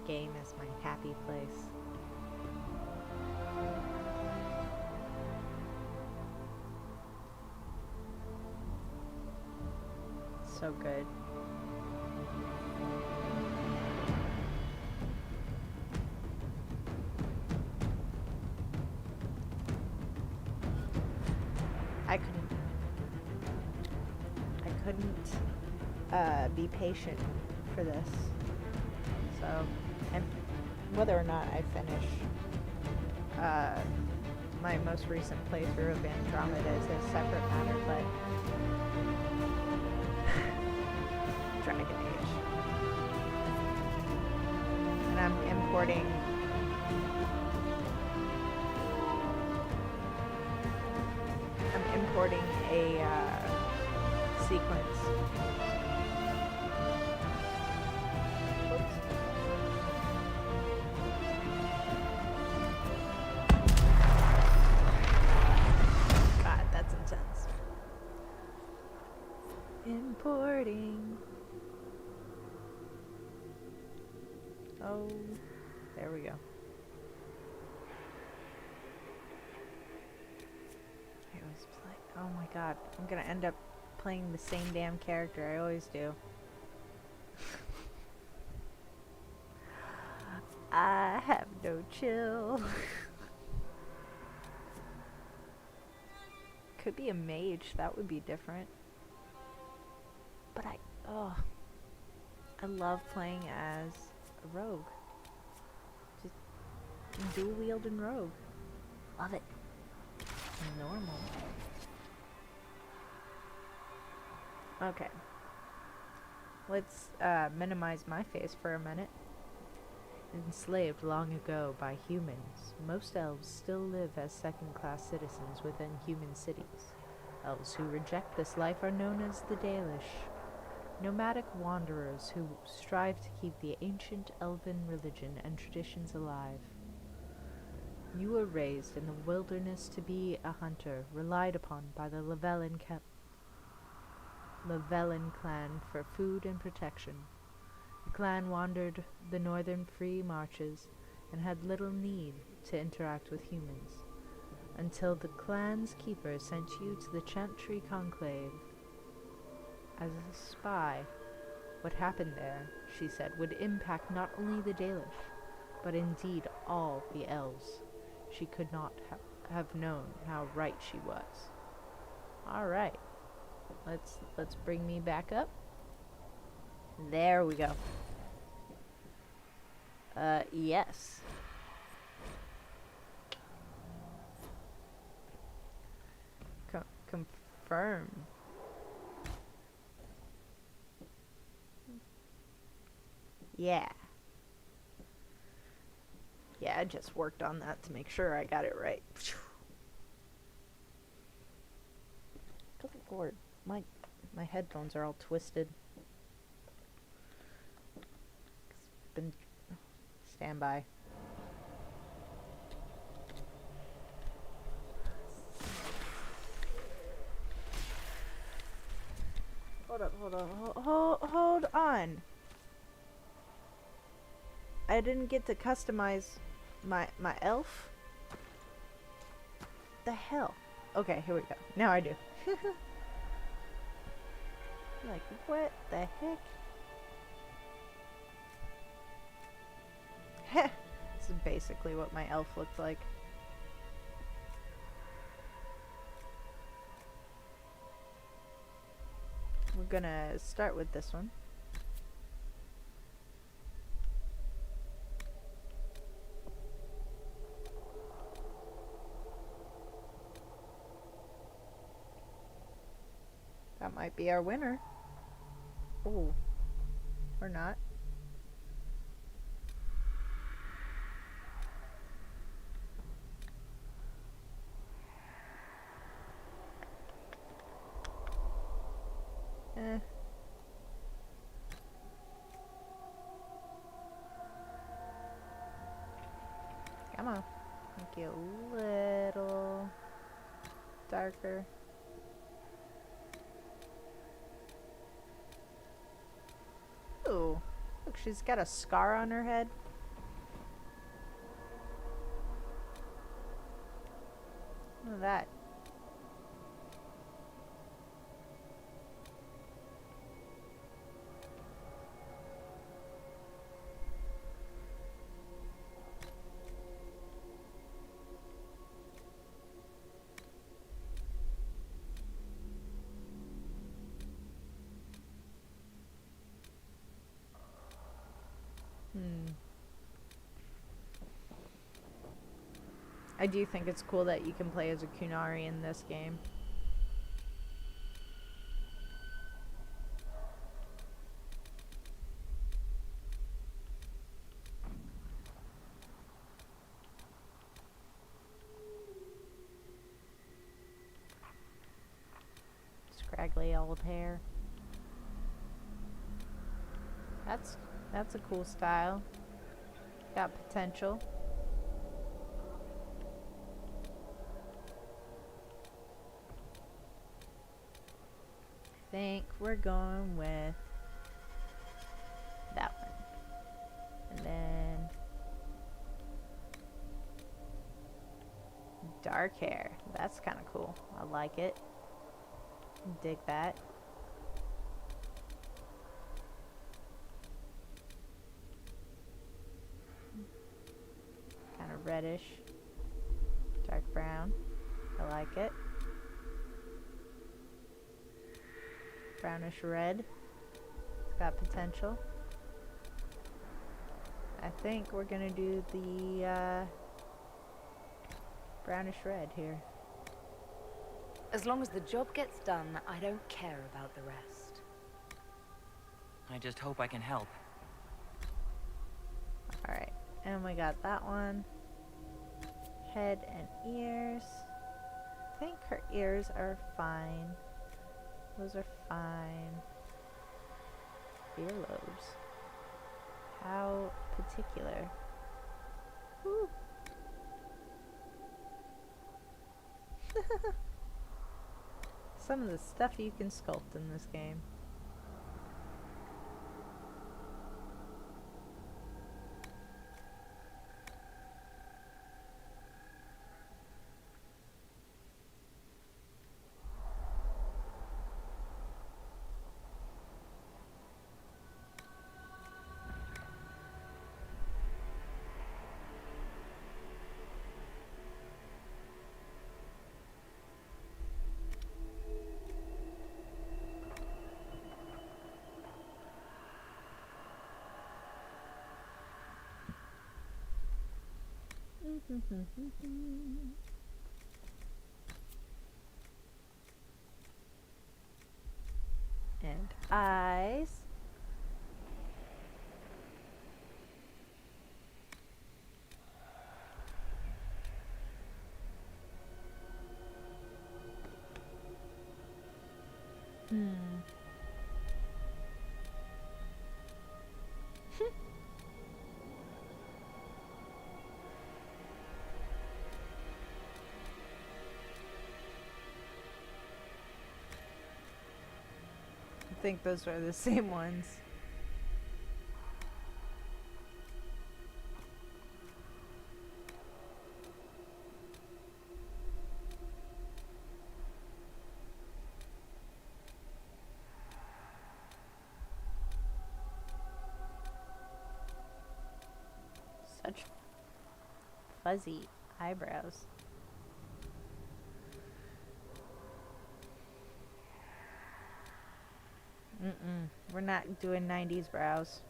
game is my happy place. So good. I couldn't be patient for this. So, and whether or not I finish my most recent playthrough of Andromeda is a separate matter, but Dragon Age. And I'm importing a sequence. Oops. God, that's intense. Importing. Oh, there we go. Oh my god, I'm gonna end up playing the same damn character I always do. I have no chill. Could be a mage, that would be different. But I love playing as a rogue. Just dual wielding rogue. Love it. Normal. Okay. Let's minimize my face for a minute. Enslaved long ago by humans, most elves still live as second-class citizens within human cities. Elves who reject this life are known as the Dalish, nomadic wanderers who strive to keep the ancient elven religion and traditions alive. You were raised in the wilderness to be a hunter, relied upon by the Lavellan clan for food and protection. The clan wandered the northern free marches and had little need to interact with humans, until the clan's keeper sent you to the Chantry Conclave as a spy. What happened there, she said, would impact not only the Dalish, but indeed all the elves. She could not have known how right she was. Alright. Let's bring me back up. There we go. Yes. Confirm. Yeah. Yeah, I just worked on that to make sure I got it right. Good lord, my headphones are all twisted. Stand by. Hold on. I didn't get to customize my elf. The hell? Okay, here we go. Now I do. Like, what the heck? Heh. This is basically what my elf looked like. We're gonna start with this one. That might be our winner. Ooh. Or not. Come on. Make it a little darker. Ooh. Look, she's got a scar on her head. Look at that. I do think it's cool that you can play as a Kunari in this game. Scraggly old hair. That's a cool style. Got potential. I think we're going with that one. And then dark hair. That's kind of cool. I like it. Dig that. Kind of reddish. Dark brown. I like it. Brownish red. It's got potential. I think we're gonna do the brownish red here. As long as the job gets done, I don't care about the rest. I just hope I can help. Alright, and we got that one. Head and ears. I think her ears are fine. Those are fine. Earlobes. How particular. Woo. Some of the stuff you can sculpt in this game. And eyes. I think those are the same ones. Such fuzzy eyebrows. We're not doing 90s brows.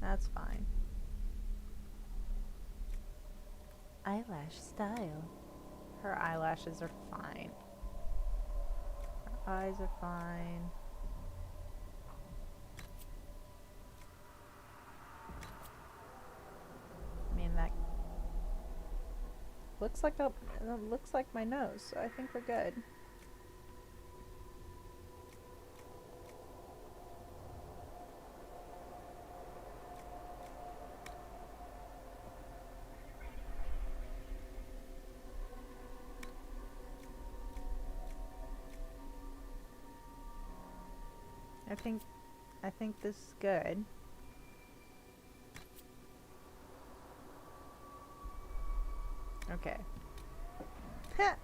That's fine. Eyelash style. Her eyelashes are fine. Her eyes are fine. I mean, that looks like my nose, so I think we're good. I think this is good. Okay. Heh.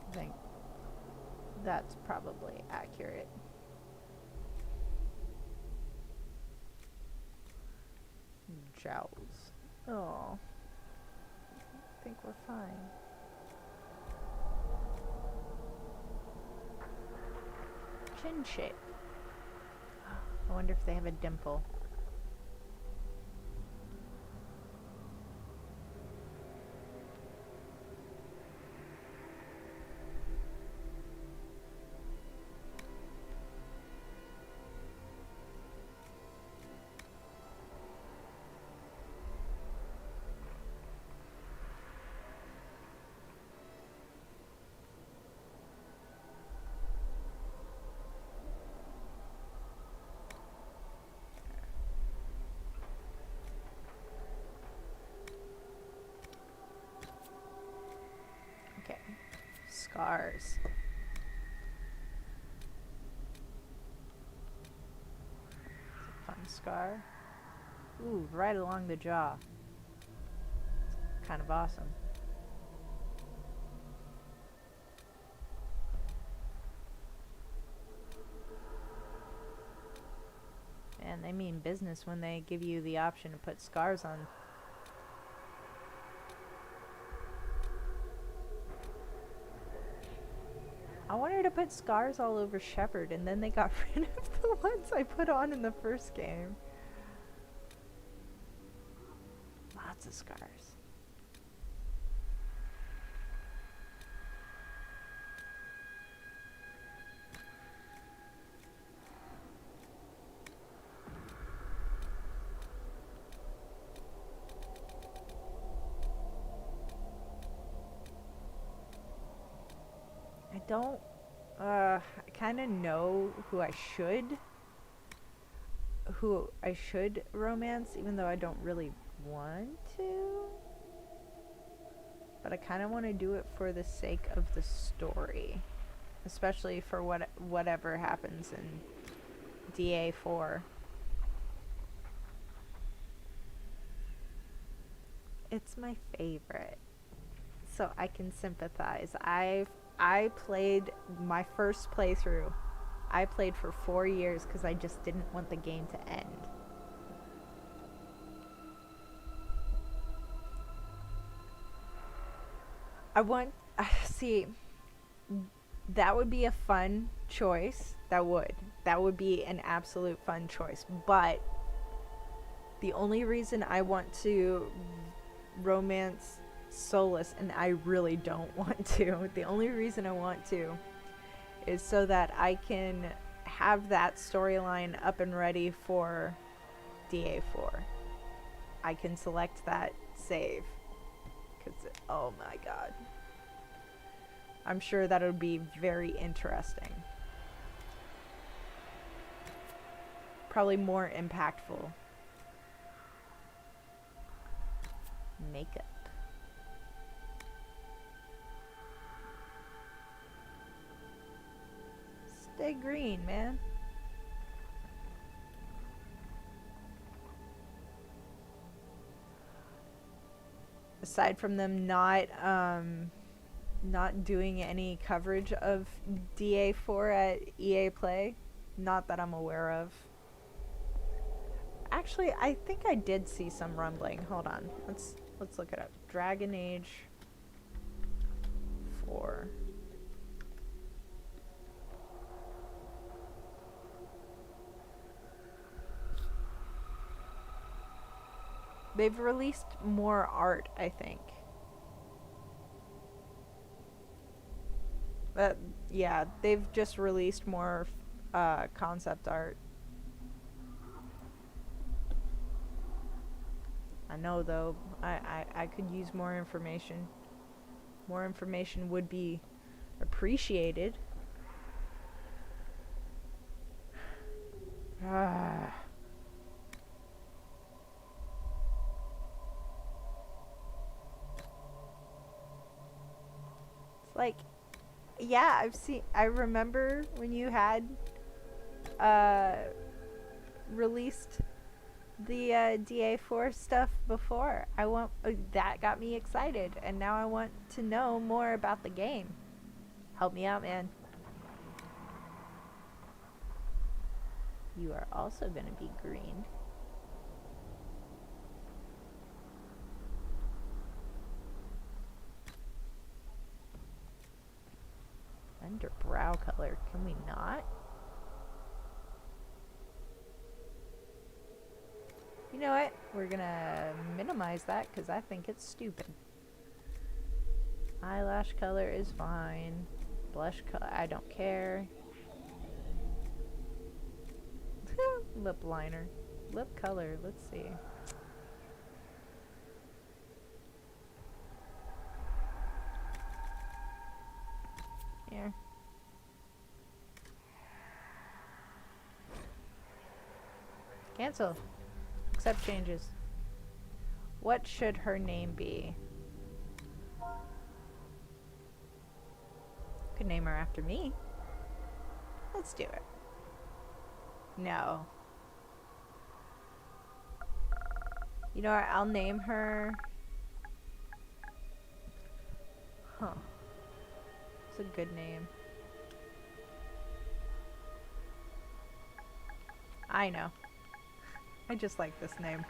I think that's probably accurate. Jowls. Oh. I think we're fine. Chin shape. I wonder if they have a dimple. Okay. Scars. It's a fun scar. Ooh, right along the jaw. It's kind of awesome. And they mean business when they give you the option to put scars on. I wanted to put scars all over Shepard, and then they got rid of the ones I put on in the first game. Lots of scars. I don't, I kind of know who I should romance, even though I don't really want to. But I kind of want to do it for the sake of the story, especially for whatever happens in DA4. It's my favorite, so I can sympathize. I played my first playthrough. I played for 4 years because I just didn't want the game to end. See, that would be a fun choice. That would be an absolute fun choice. But the only reason I want to romance Solas, and I really don't want to, the only reason I want to is so that I can have that storyline up and ready for DA4. I can select that save, because oh my god, I'm sure that would be very interesting, probably more impactful. Makeup. Stay green, man. Aside from them not doing any coverage of DA4 at EA Play, not that I'm aware of. Actually, I think I did see some rumbling. Hold on. Let's look it up. Dragon Age 4. They've released more art, I think. Yeah, they've just released more concept art. I know, though, I could use more information. More information would be appreciated. Ah. Like, yeah, I remember when you had released the DA4 stuff before. That got me excited, and now I want to know more about the game. Help me out, man. You are also going to be green. Under brow color, can we not? You know what? We're gonna minimize that because I think it's stupid. Eyelash color is fine. Blush color, I don't care. Lip liner. Lip color, let's see. Here. Cancel. Accept changes. What should her name be? Could name her after me. Let's do it. No. You know what? I'll name her. Huh. It's a good name. I know. I just like this name.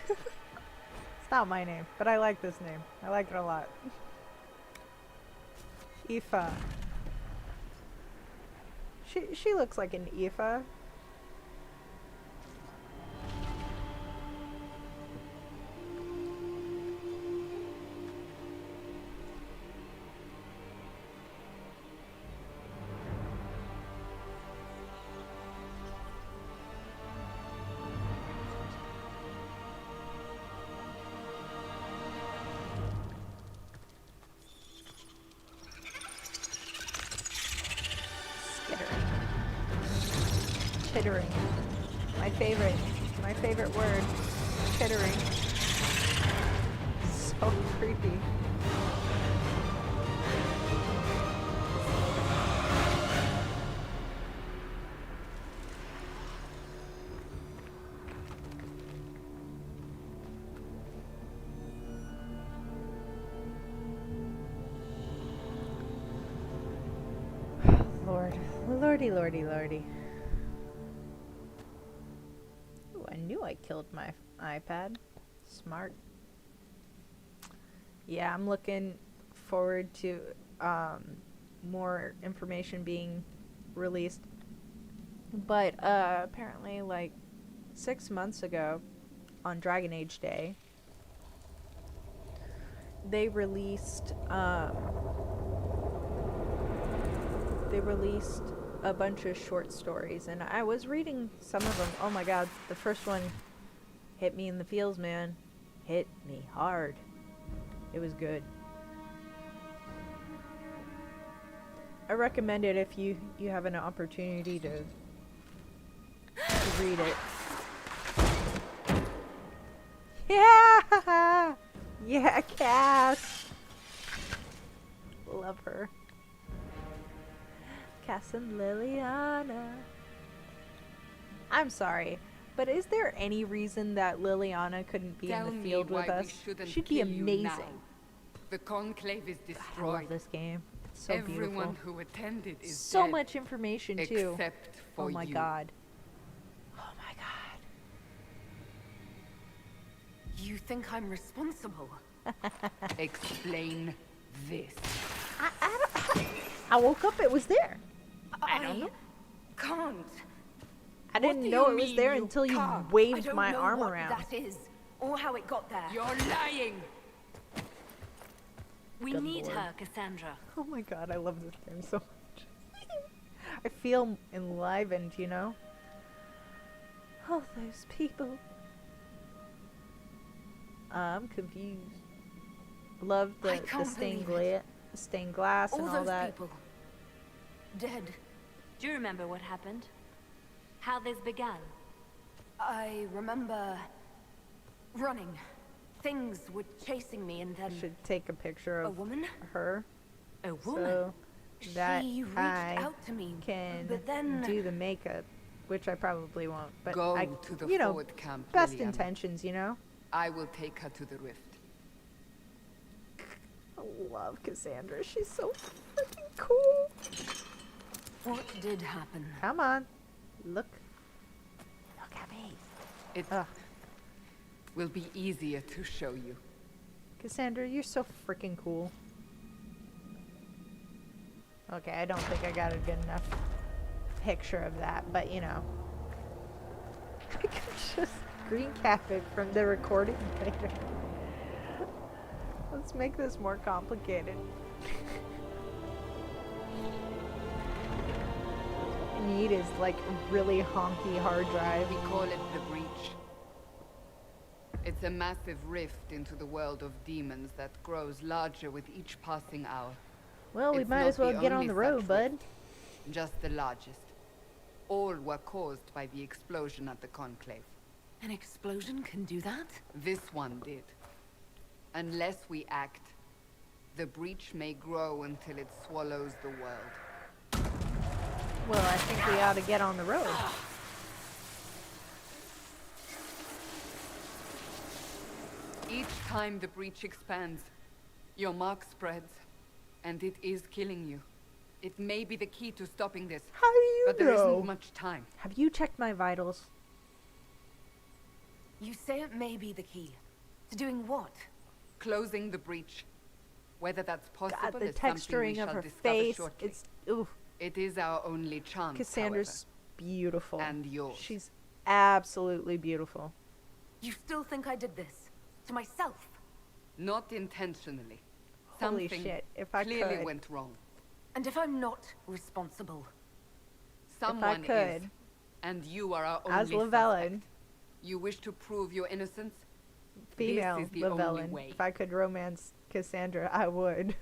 It's not my name, but I like this name. I like it a lot. Aoife. She looks like an Aoife. Chittering. My favorite word. Chittering. So creepy. Lordy. Ooh, I knew I killed my iPad. Smart. Yeah, I'm looking forward to more information being released. But apparently, like 6 months ago, on Dragon Age Day, they released a bunch of short stories, and I was reading some of them. Oh my god, the first one hit me in the feels, man. Hit me hard. It was good. I recommend it if you have an opportunity to read it. Yeah! Yeah, Cass! Love her. Cass and Liliana. I'm sorry, but is there any reason that Liliana couldn't be in the field with us? She'd be amazing. The conclave is I destroyed. love this game. It's so Everyone beautiful. who attended is So dead, much information too. except for Oh my you. god. Oh my god. You think I'm responsible? Explain this. I woke up, it was there. I don't know. Can't. I didn't do know you it was mean there you until you can't? I waved don't my know arm what around. that is, or how it got there. You're lying. We Good need lord. her, Cassandra. Oh my god, I love this game so much. I feel enlivened, you know? Oh, those people. I'm confused. Love I the can't stained glass All and all those that. people. Dead. Do you remember what happened? How this began? I remember running, things were chasing me, and I then should take a picture a of woman. her A woman. so that She reached I out to me, can but then do the makeup, which I probably won't. But Go I, to the you know, forward camp, best Liliana. intentions, you know. I will take her to the rift. I love Cassandra. She's so freaking cool. what did happen? Come on, look at me. It Ugh. will be easier to show you. Cassandra, you're so freaking cool. Okay, I don't think I got a good enough picture of that, but you know. I could just green cap it from the recording later. Let's make this more complicated. What I need is like a really honky hard drive. We call it the Breach. It's a massive rift into the world of demons that grows larger with each passing hour. Well, we It's might not as well the get on only the road, such bud. rift, just the largest. All were caused by the explosion at the Conclave. An explosion can do that? This one did. Unless we act, the breach may grow until it swallows the world. Well, I think we ought to get on the road. Each time the breach expands, your mark spreads, and it is killing you. It may be the key to stopping this, How do you but there know? isn't much time. Have you checked my vitals? You say it may be the key. To doing what? Closing the breach. Whether that's possible God, the is something we texturing shall of her discover face. shortly. It's ooh. It is our only chance, Cassandra's beautiful. And yours. She's absolutely beautiful. You still think I did this? To myself? Not intentionally. Holy Something shit! If I clearly could, went wrong. And if I'm not responsible? Someone could, is, and you are our as only Llewellyn, suspect. You wish to prove your innocence? female This is the only Llewellyn, way. if I could romance Cassandra, I would.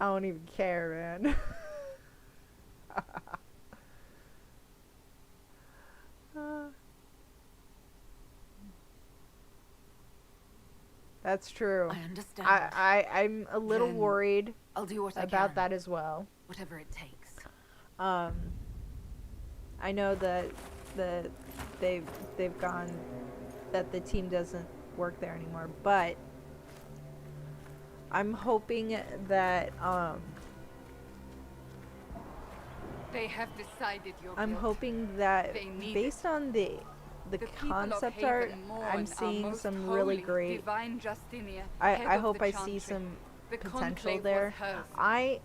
I don't even care, man. That's true. I understand. I'm a little Then worried I'll do what I about can. that as well. Whatever it takes. I know that they've gone, that the team doesn't work there anymore, but I'm hoping that They have decided your I'm guilt. hoping that They need based on the people of concept Haven art, mourn I'm our seeing most some really holy, great. divine Justinia, I head of hope the I see Chantry. some The potential conclave there. was hers.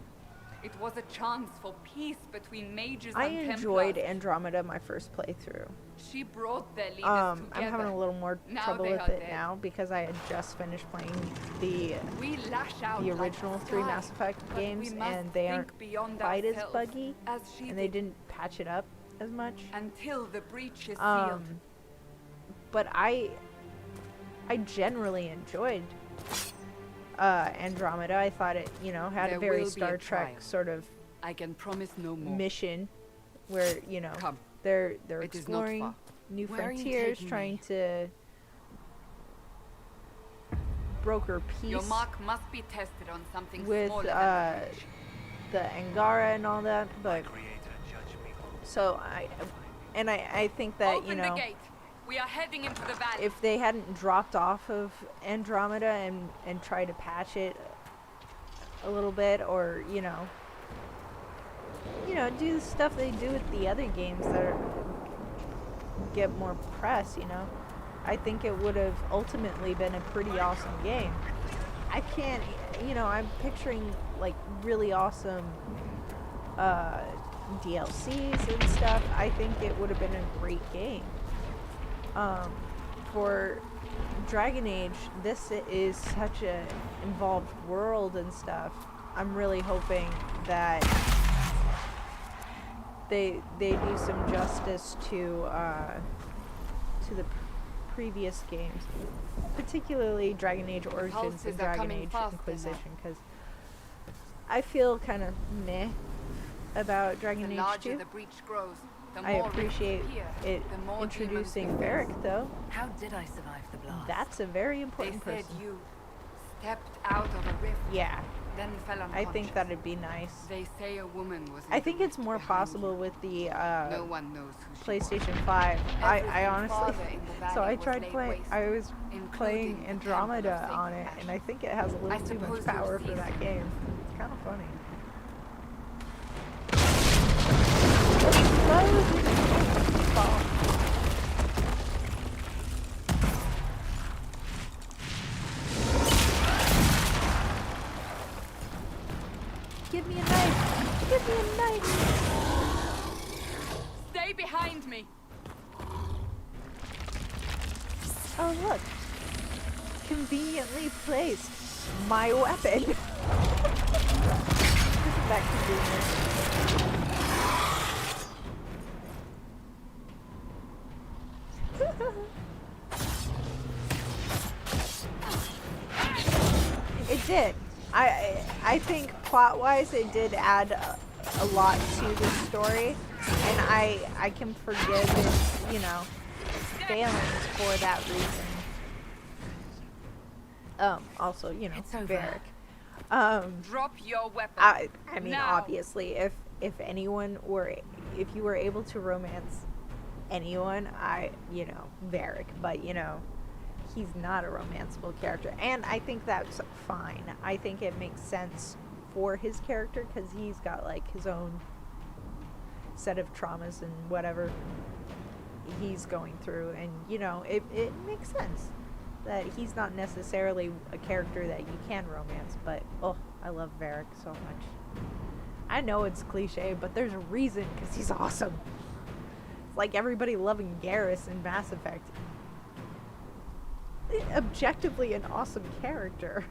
It was a chance for peace between mages I and enjoyed Templars. Andromeda my first playthrough. She brought their leaders I'm together. having a little more Now trouble they with are it dead. now because I had just finished playing the We lash out like original the 3 sky, Mass Effect but we games, must and they think aren't beyond quite as ourselves, buggy, as she and they did, didn't patch it up as much. until the breach is sealed. But I generally enjoyed Andromeda. I thought it, you know, had There a very will be a Star Trek trial. sort of I can promise no more. mission where, you know, Come. they're It is not exploring far. new Where are you frontiers, taking trying me? to broker peace Your mark must be tested on something with smaller than the breach. the Angara and all that. But so I think that, Open you the know, gate. We are heading into the valley. if they hadn't dropped off of Andromeda and tried to patch it a little bit, or you know, do the stuff they do with the other games that get more press, you know, I think it would have ultimately been a pretty awesome game. I can't, you know, I'm picturing like really awesome DLCs and stuff. I think it would have been a great game. For Dragon Age, this is such a involved world and stuff. I'm really hoping that they do some justice to the previous games, particularly Dragon Age Origins pulses and are Dragon coming Age faster now. Inquisition, because I feel kind of meh about Dragon the Age larger 2. the breach grows, The I more rifts appreciate appear, it the more introducing demons we Varric, face. though. How did I survive the blast? That's a very They important said person. you stepped out of a rift, Yeah, then fell I unconscious. think that'd be nice. They say a woman was in I the think it's rift more behind possible you. with the No one knows who she was. PlayStation 5. I Everything honestly, farther in the so valley I was tried laid playing. waste, I was including playing the Temple of Andromeda Sacred on it, Passion. and I think it has a little too suppose much you're power for seasoned. that game. It's kind of funny. Fall. Give me a knife! Give me a knife! Stay behind me! Oh look! Conveniently placed my weapon! Isn't that convenient? It did. I think plot-wise it did add a lot to the story, and I can forgive its, you know, failings for that reason. Also, you know, It's over. Varric. Drop your weapon. I mean, now. obviously, if you were able to romance anyone, you know, Varric, but you know, he's not a romanceable character, and I think that's fine. I think it makes sense for his character because he's got like his own set of traumas and whatever he's going through, and you know, it makes sense that he's not necessarily a character that you can romance. But oh, I love Varric so much. I know it's cliche, but there's a reason, because he's awesome. It's like everybody loving Garrus in Mass Effect. Objectively an awesome character.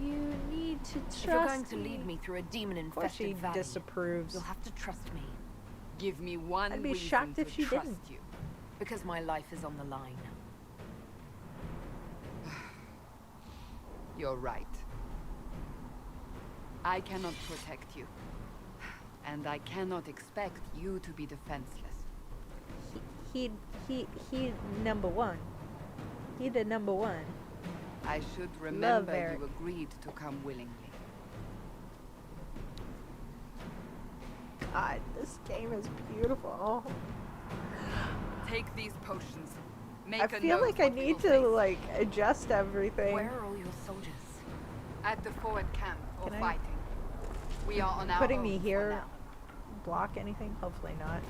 You need to trust If you're going to me. lead me through a Of course she demon-infested valley, disapproves. you'll have to trust me, Give me one I'd be reason shocked to if she trust didn't. you. because my life is on the line. You're right. I cannot protect you. And I cannot expect you to be defenseless. He number one. He the number one. I should remember Varric. you agreed to come willingly. God, this game is beautiful. Take these potions. Make I a feel note like I what we need will to face. like adjust everything. Where are all your soldiers? At the forward camp or Can I- fighting. We are on our Putting own me for here now. block anything? Hopefully not.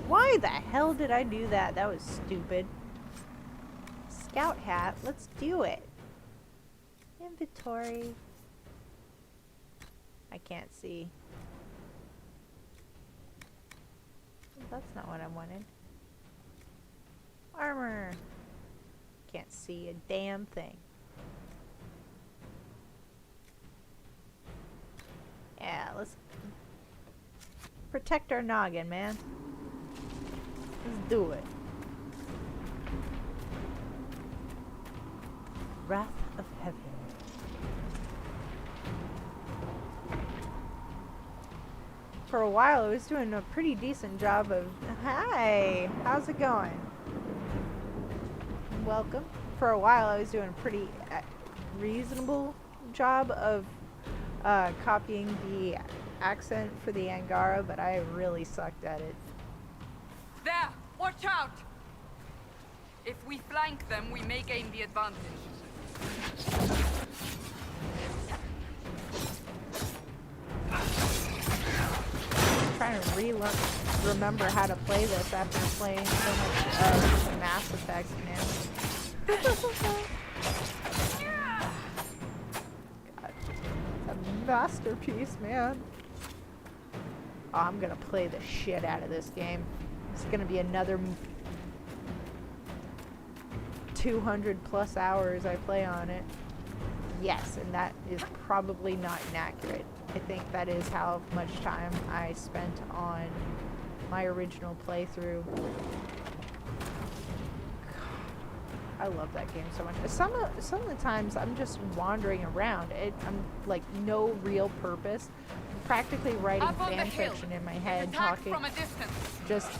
Why the hell did I do that? That was stupid. Scout hat. Let's do it. Inventory. I can't see. That's not what I wanted. Armor. Can't see a damn thing. Yeah, let's protect our noggin, man. Let's do it. Wrath of Heaven. For a while, I was doing a pretty decent job of... Hi! How's it going? Welcome. For a while, I was doing a pretty reasonable job of copying the accent for the Angara, but I really sucked at it. There! Watch out! If we flank them, we may gain the advantage. I'm trying to remember how to play this after playing so much of Mass Effect, man. God, it's a masterpiece, man. Oh, I'm gonna play the shit out of this game. It's gonna be another 200 plus hours I play on it. Yes, and that is probably not inaccurate. I think that is how much time I spent on my original playthrough. I love that game so much. Some of the times I'm just wandering around. I'm like no real purpose. I'm practically writing Up on the fan hill. fiction in my head, Attack talking. from a distance. Just.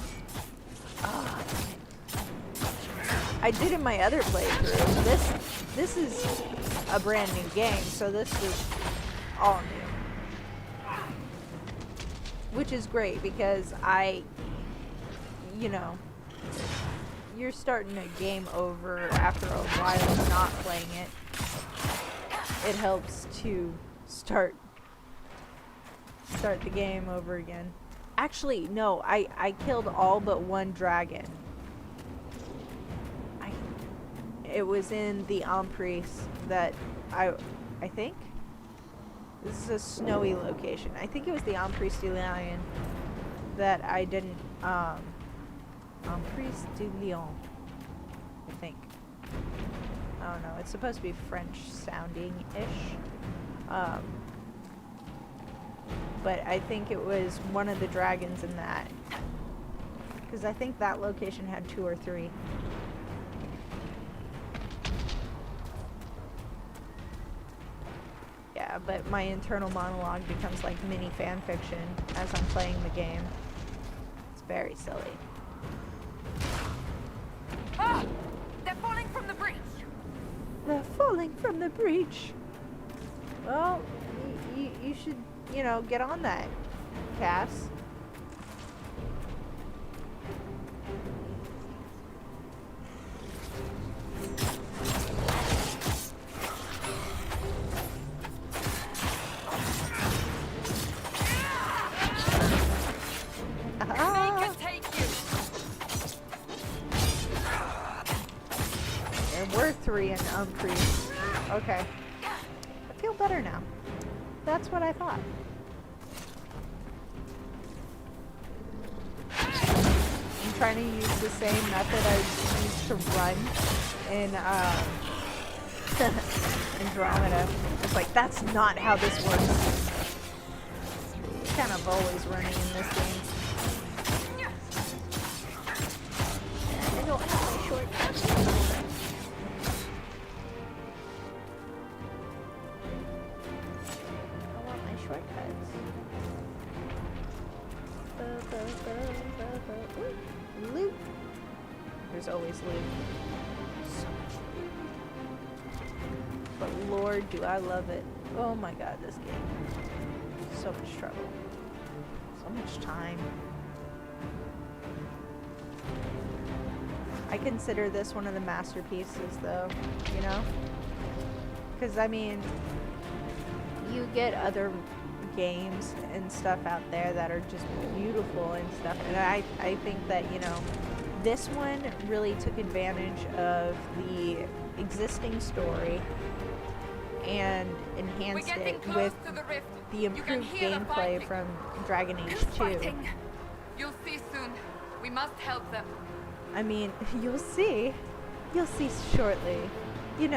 I did in my other playthrough. This is a brand new game, so this is all new. Which is great because you're starting a game over after a while of not playing it. It helps to start the game over again. Actually, no, I killed all but one dragon. It was in the Emprise that I think. This is a snowy location. I think it was the Emprise du Lion that I didn't, Emprise du Lion, I think. I don't know. It's supposed to be French sounding-ish. But I think it was one of the dragons in that. Because I think that location had 2 or 3. Yeah, but my internal monologue becomes like mini fan fiction as I'm playing the game. It's very silly. Ah! They're falling from the breach! They're falling from the breach. Well, you should, get on that, Cass. They can take you. There were 3 in Emprise. Okay. I feel better now. That's what I thought. I'm trying to use the same method I used to run in Andromeda. It's like, that's not how this works. Kind of always running in this game. I don't have my shortcuts anymore. I want my shortcuts. Ooh, loot. There's always loot. So much loot. But Lord, do I love it. Oh my god, this game. So much trouble. So much time. I consider this one of the masterpieces though, Because, I mean, you get other games and stuff out there that are just beautiful and stuff. And I think that, this one really took advantage of the existing story and enhanced it with the improved gameplay from Dragon Age 2. You'll see soon. We must help them. I mean, you'll see. You'll see shortly. We've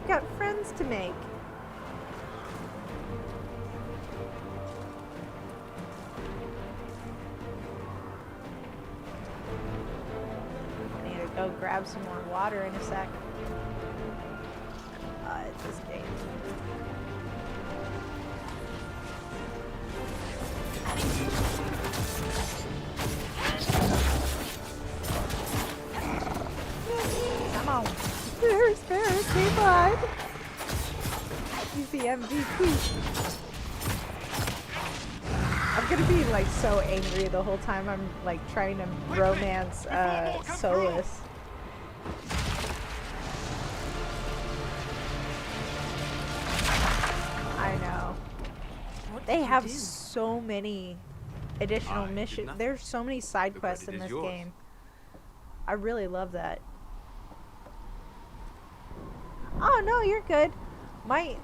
got friends to make. I need to go grab some more water in a sec. It's this game. Come on. There's K5. He's the MVP. I'm gonna be like so angry the whole time I'm like trying to romance Solus. I know. They have so many additional missions. There's so many side quests in this game. I really love that. Oh no, you're good. My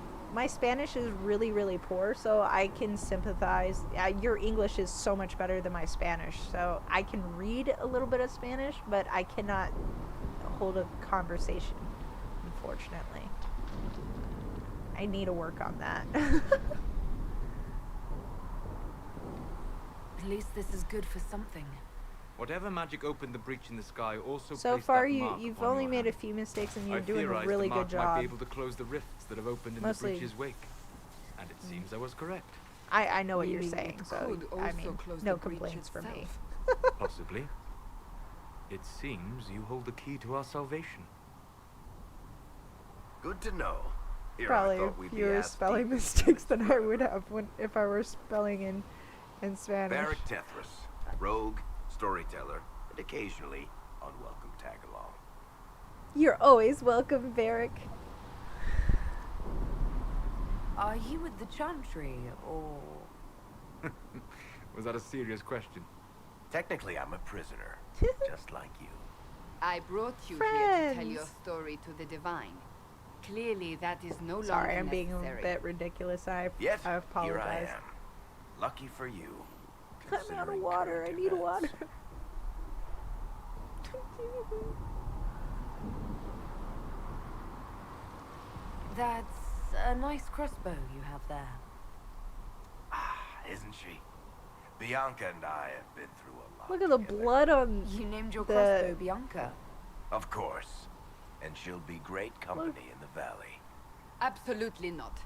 Spanish is really, really poor, so I can sympathize. Your English is so much better than my Spanish, so I can read a little bit of Spanish, but I cannot hold a conversation, unfortunately. I need to work on that. At least this is good for something. Whatever magic opened the breach in the sky also So placed far, that mark you've upon only your made a hand. few mistakes, and I you're doing a theorized really the good mark might be job. able to close the rifts that have opened in Mostly- the breach's wake. And it seems I was correct. I know what you're Meaning saying, it so could I also mean, close no the breach complaints from me. itself. Possibly. It seems you hold the key to our salvation. Good to know. Here, I Probably thought we'd be fewer ass spelling deep in mistakes than humans I would forever. have if I were spelling in Spanish. Varric Tethras, rogue, storyteller, and occasionally unwelcome tag-along. You're always welcome, Varric. Are you with the Chantry, or... Was that a serious question? Technically, I'm a prisoner, just like you. I brought you here to tell your Friends. story to the divine. Clearly, that is no longer Sorry, I'm being a necessary. bit ridiculous. I Yet, apologize. here I am. Lucky for you. I'm out of considering water. I current need events. water. That's a nice crossbow you have there. Ah, isn't she? Bianca and I have been through a lot. Look at the together. blood on. You named your The- crossbow Bianca. Of course. And she'll be great company in the valley. Absolutely not.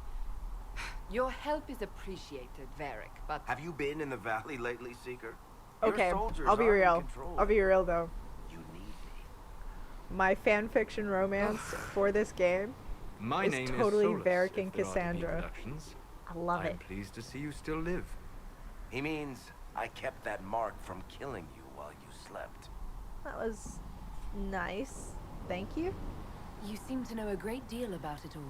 Your help is appreciated, Varric, but Have you been in the valley lately, Seeker? Your Okay, soldiers I'll be are in real. control. I'll be real though. You need me. My fan fiction romance for this game, My It's name totally is Solus, Varric and if there are to be Cassandra. introductions. I love I'm it. pleased to see you still live. He means I kept that mark from killing you while you slept. That was nice. Thank you. You seem to know a great deal about it all.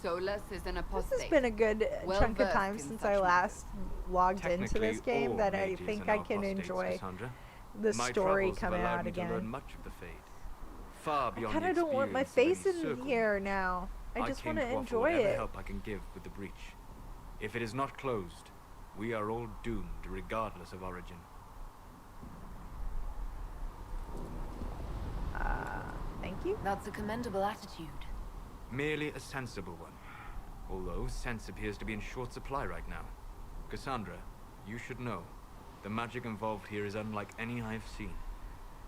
Solus is an This apostate. has been a good Well chunk of versed time in since such I matters. last logged into Technically, this game all that I mages think are I now can apostates, enjoy Cassandra. the My story travels have coming allowed out me to learn again. much of the Fade. Far I beyond kind the of don't want my experience face of any in circle here mage. now. I just came want to offer enjoy whatever it. help I can give with the breach. If it is not closed, we are all doomed, regardless of origin. Thank you. That's a commendable attitude. Merely a sensible one. Although sense appears to be in short supply right now. Cassandra, you should know. The magic involved here is unlike any I've seen.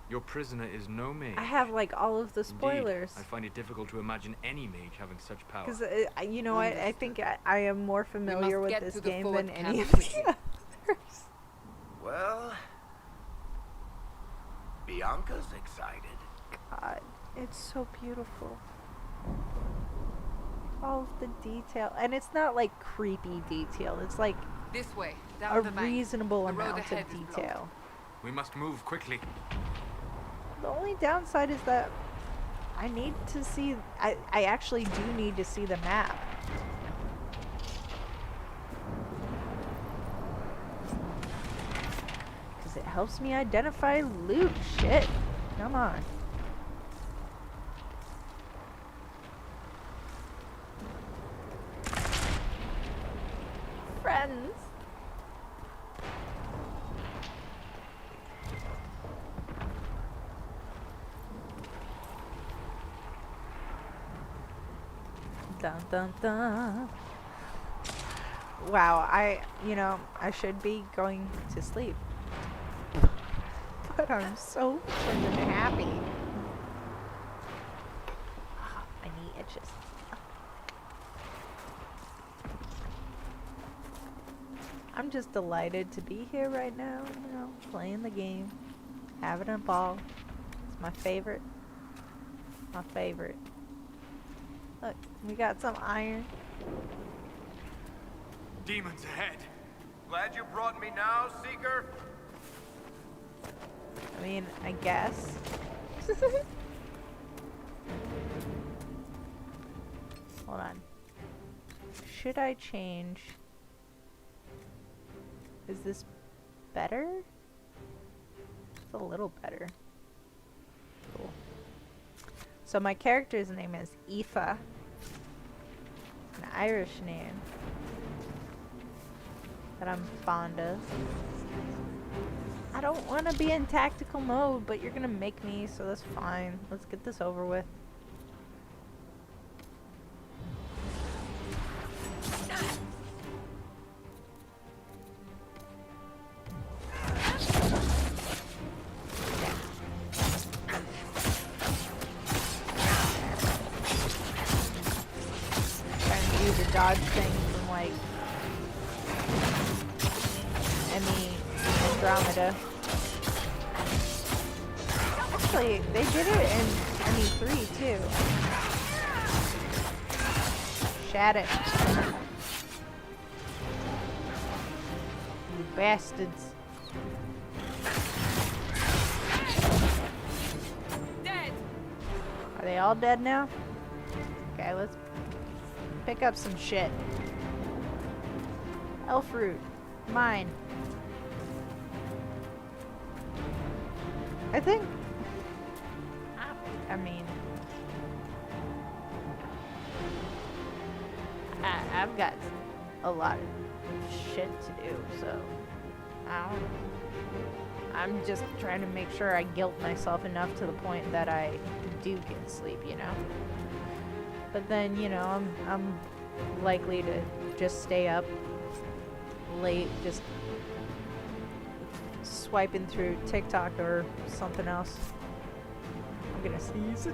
Your prisoner is no mage. I have like all of the Indeed, spoilers. I find it difficult to imagine any mage having such power. Because, you know, I think I am more familiar with get this to the game forward than any of camp the others. Well, Bianca's excited. God, it's so beautiful. All of the detail. And it's not like creepy detail. It's like This way, down a the bank. reasonable The road amount ahead of is blocked. detail. We must move quickly. The only downside is that I need to see. I actually do need to see the map. Because it helps me identify loot. Shit. Come on. Friends. Dun dun dun. Wow, I should be going to sleep. But I'm so freaking happy. My knee itches. I'm just delighted to be here right now, playing the game, having a ball. It's my favorite. My favorite. Look, we got some iron. Demons ahead. Glad you brought me now, Seeker. I mean, I guess. Hold on. Should I change? Is this better? It's a little better. Cool. So my character's name is Aoife. An Irish name that I'm fond of. I don't want to be in tactical mode, but you're gonna make me, so that's fine. Let's get this over with. dodge thing from like Andromeda. Actually, they did it in ME3 too. Shat it. You bastards. Dead. Are they all dead now? Okay, let's pick up some shit. Elf root. Mine. I think... I mean... I've got a lot of shit to do, so... I don't know. I'm just trying to make sure I guilt myself enough to the point that I do get sleep, you know? But then, you know, I'm likely to just stay up late, just swiping through TikTok or something else. I'm gonna sneeze.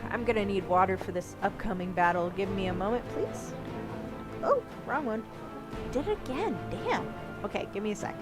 I'm gonna need water for this upcoming battle. Give me a moment, please. Oh, wrong one. I did it again. Damn. Okay, give me a second.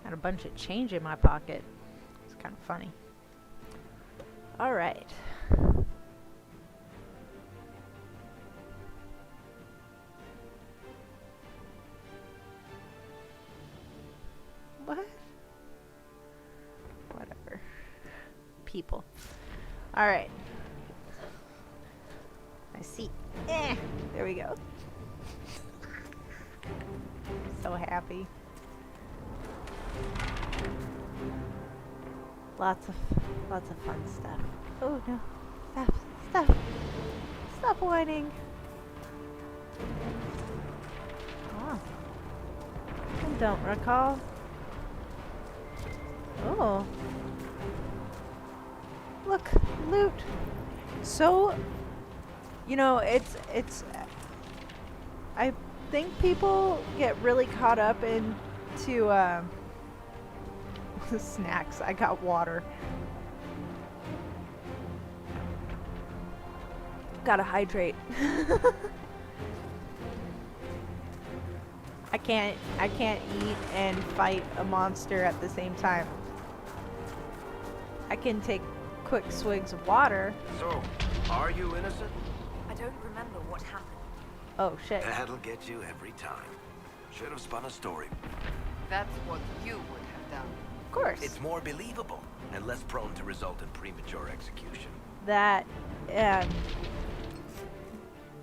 Got a bunch of change in my pocket. It's kind of funny. All right. What? Whatever. People. All right. My seat. There we go. So happy. Lots of fun stuff. Oh no. Stop whining. Oh. I don't recall. Oh. Look, loot. So, you know, it's I think people get really caught up into snacks. I got water. Gotta hydrate. I can't eat and fight a monster at the same time. I can take quick swigs of water. So, are you innocent? I don't remember what happened. Oh shit. That'll get you every time. Should have spun a story. That's what you would have done. Of course. It's more believable and less prone to result in premature execution. That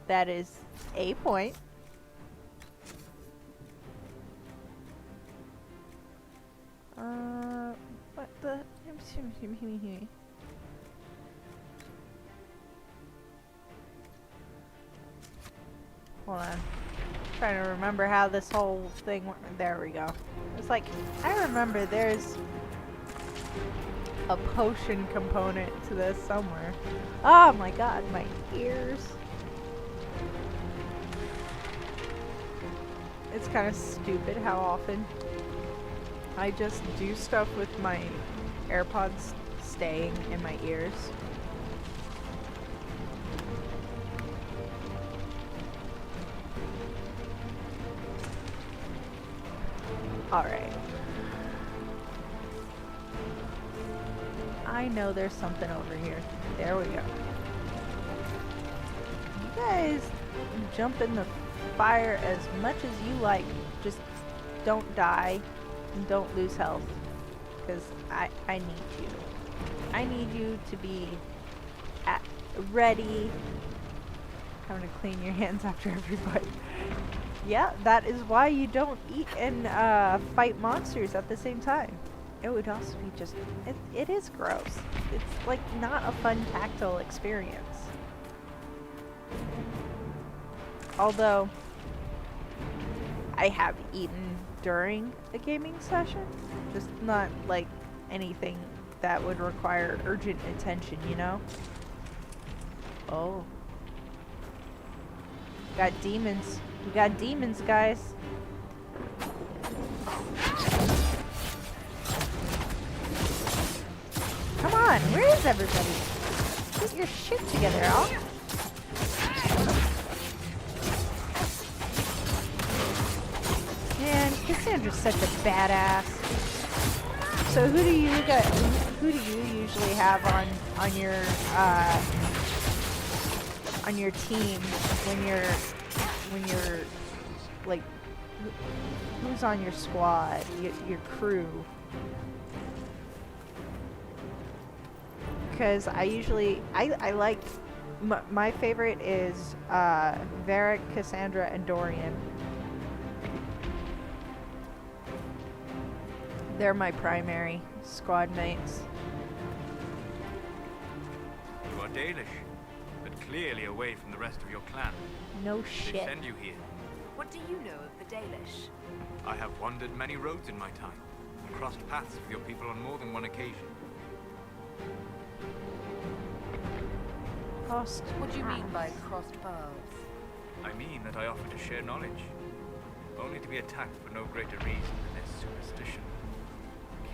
is a point. What the? Hold on. Trying to remember how this whole thing went. There we go. It's like, I remember there's a potion component to this somewhere. Oh my god, my ears. It's kind of stupid how often I just do stuff with my AirPods staying in my ears. Alright. I know there's something over here. There we go. You guys jump in the fire as much as you like. Just don't die and don't lose health. Because I need you. I need you to be ready. Having to clean your hands after every bite. Yeah, that is why you don't eat and fight monsters at the same time. It would also be just, it is gross. It's like not a fun tactile experience. Although, I have eaten during a gaming session, just not like anything that would require urgent attention, you know? Oh. Got demons. We got demons, guys. Come on, where is everybody? Get your shit together, Al. Man, Cassandra's such a badass. So who do you usually have on your team when you're like who's on your squad, your crew? Because I like my favorite is Varric, Cassandra, and Dorian. They're my primary squad mates. You are Dalish, but clearly away from the rest of your clan. No They shit. send you here. What do you know of the Dalish? I have wandered many roads in my time, and crossed paths with your people on more than one occasion. Lost. What do you mean by crossed paths? I mean that I offer to share knowledge, only to be attacked for no greater reason than their superstition.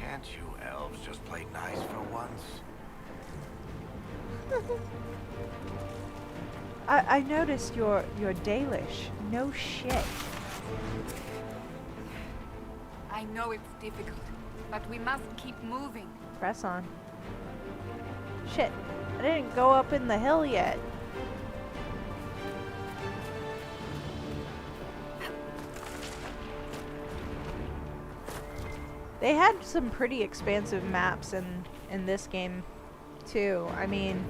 Can't you elves just play nice for once? I noticed you're Dalish. No shit. I know it's difficult, but we must keep moving. Press on. Shit. I didn't go up in the hill yet. They had some pretty expansive maps in this game too. I mean,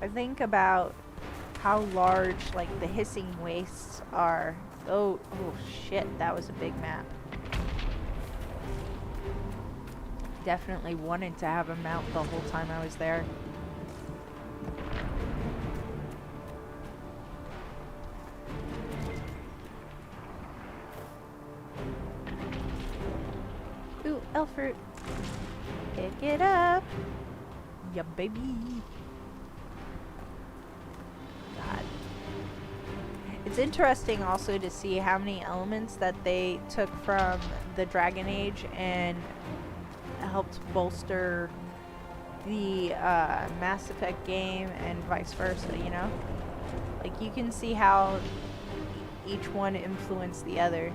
I think about how large like the hissing wastes are. Oh shit, that was a big map. Definitely wanted to have a mount the whole time I was there. Ooh, elf fruit. Pick it up. Yeah, baby. God. It's interesting also to see how many elements that they took from the Dragon Age and helped bolster the Mass Effect game and vice versa, you know? Like, you can see how each one influenced the other.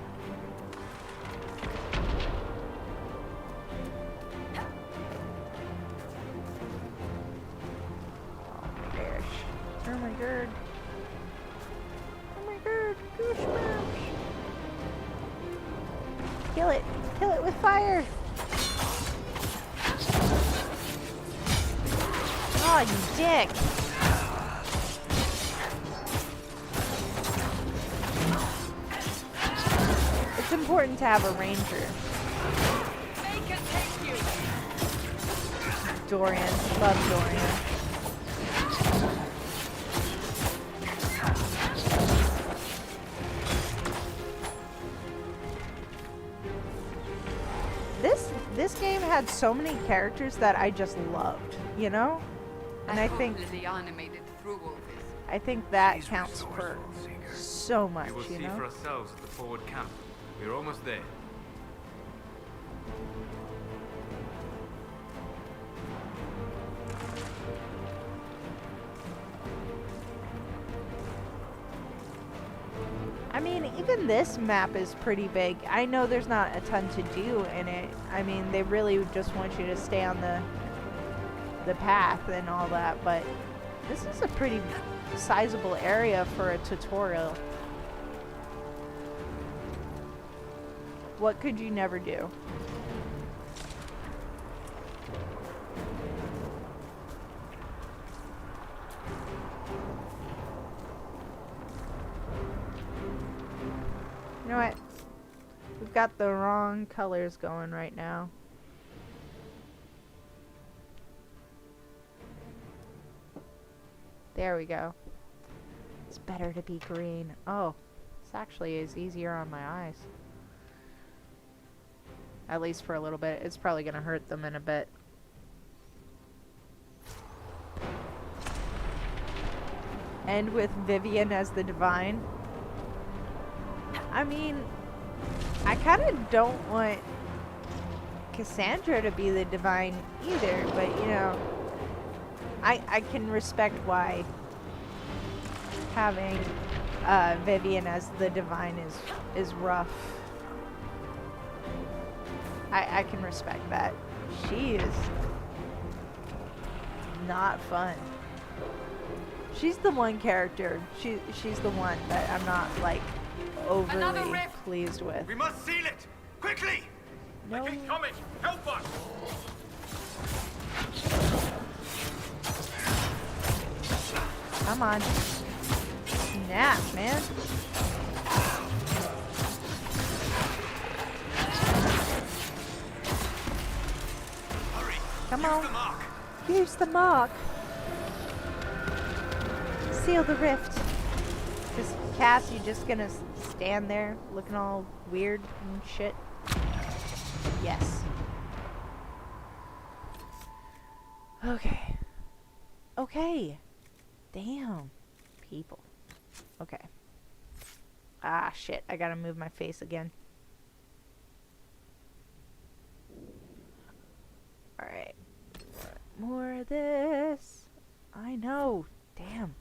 god. Oh my god. Gosh, smash. Kill it. Kill it with fire. Oh, you dick. It's important to have a ranger. Make it take you. Dorian. Love Dorian. This game had so many characters that I just loved, you know? And I think Liliana made it through all this. I think that She's counts for resourceful, Seeker. so much, We will you see for know? ourselves at the forward camp. We're almost there. I mean, even this map is pretty big. I know there's not a ton to do in it. I mean, they really just want you to stay on the path and all that, but this is a pretty sizable area for a tutorial. What could you never do? You know what? We've got the wrong colors going right now. There we go. It's better to be green. Oh, this actually is easier on my eyes. At least for a little bit. It's probably going to hurt them in a bit. And with Vivian as the Divine. I mean, I kind of don't want Cassandra to be the Divine either, but you know, I can respect why having Vivian as the Divine is rough. I can respect that. She is not fun. She's the one character. She's the one that I'm not like overly pleased with. We must seal it! Quickly! No. Coming! Help us! Come on. Snap, man. Hurry! Come Use on. the mark! Use the mark. Seal the rift. Just Cass, you just gonna stand there looking all weird and shit? Yes. Okay. Okay. Damn. People. Okay. Ah, shit. I gotta move my face again. Alright. More of this. I know. Damn.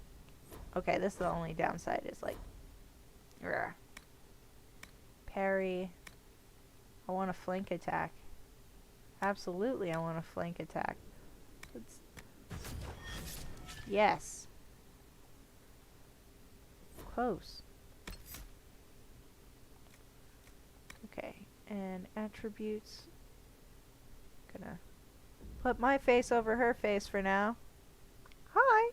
Okay, this is the only downside is like... Ugh. Parry. I want a flank attack. Absolutely, I want a flank attack. Let's... Yes. Close. Okay, and attributes. Gonna put my face over her face for now. Hi.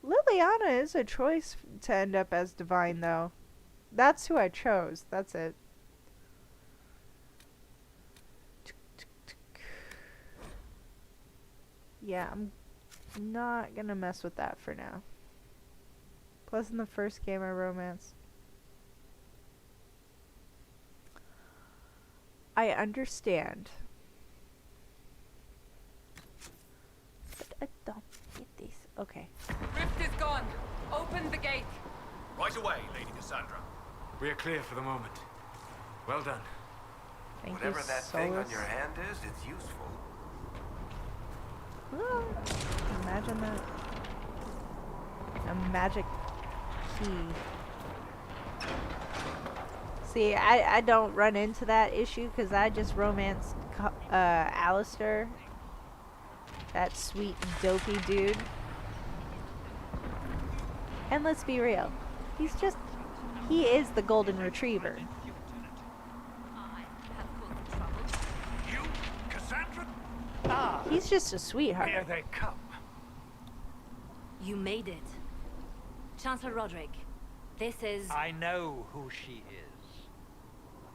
Liliana is a choice to end up as Divine, though. That's who I chose. That's it. Yeah, I'm not gonna mess with that for now. Plus, in the first game, I romance. I understand. But I don't get this. Okay. Rift is gone. Open the gate. Right away, Lady Cassandra. We are clear for the moment. Well done. Thank Whatever you, that thing on Solus. your hand is, it's useful. Well, imagine that. A magic key. See, I don't run into that issue because I just romanced Alistair. That sweet, dopey dude. And let's be real. He is the golden retriever. You, Cassandra? Ah, He's just a sweetheart. here they come. You made it. Chancellor Roderick, this is... I know who she is.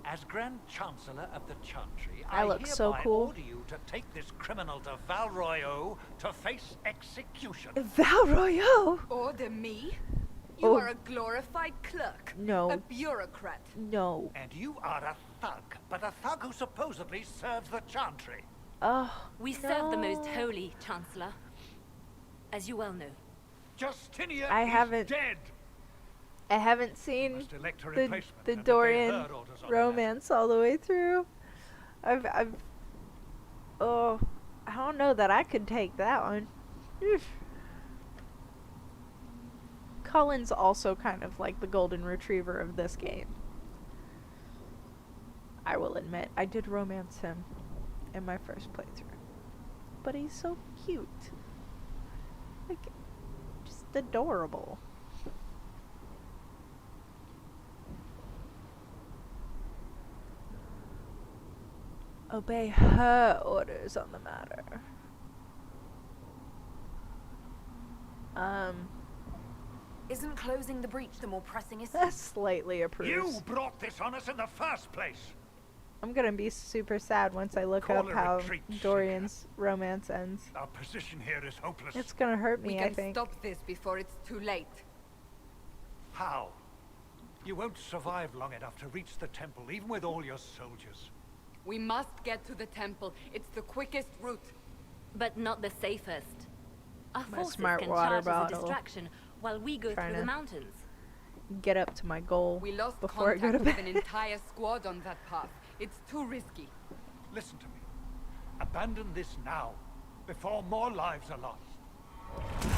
As Grand Chancellor of the Chantry, I I look so hereby cool. order you to take this criminal to Val Royeaux to face execution. Val Royeaux? Order me? You Oh. are a glorified clerk. No. A bureaucrat. No. And you are a thug, but a thug who supposedly serves the Chantry. Oh, We serve the most no. holy, Chancellor. As you well know. Justinian I is haven't- dead. I haven't seen Must elect a the replacement, and obey Dorian her orders on the romance all the way through. Oh, I don't know that I could take that one. Oof. Cullen's also kind of like the golden retriever of this game. I will admit, I did romance him in my first playthrough. But he's so cute. Like, just adorable. Obey her orders on the matter. Isn't closing the breach the more pressing issue? That slightly approves. You brought this on us in the first place. I'm gonna be super sad once I look Call up a how retreat, Seeker. Dorian's romance ends. Our position here is hopeless. It's gonna hurt We me, can I think. stop this before it's too late. How? You won't survive long enough to reach the temple, even with all your soldiers. We must get to the temple. It's the quickest route. But not the safest. Our My forces smart can water charge as bottle. a distraction while we go Trying through to- the mountains. Get up to my goal We lost before I go to contact bed. with an entire squad on that path. It's too risky. Listen to me. Abandon this now, before more lives are lost.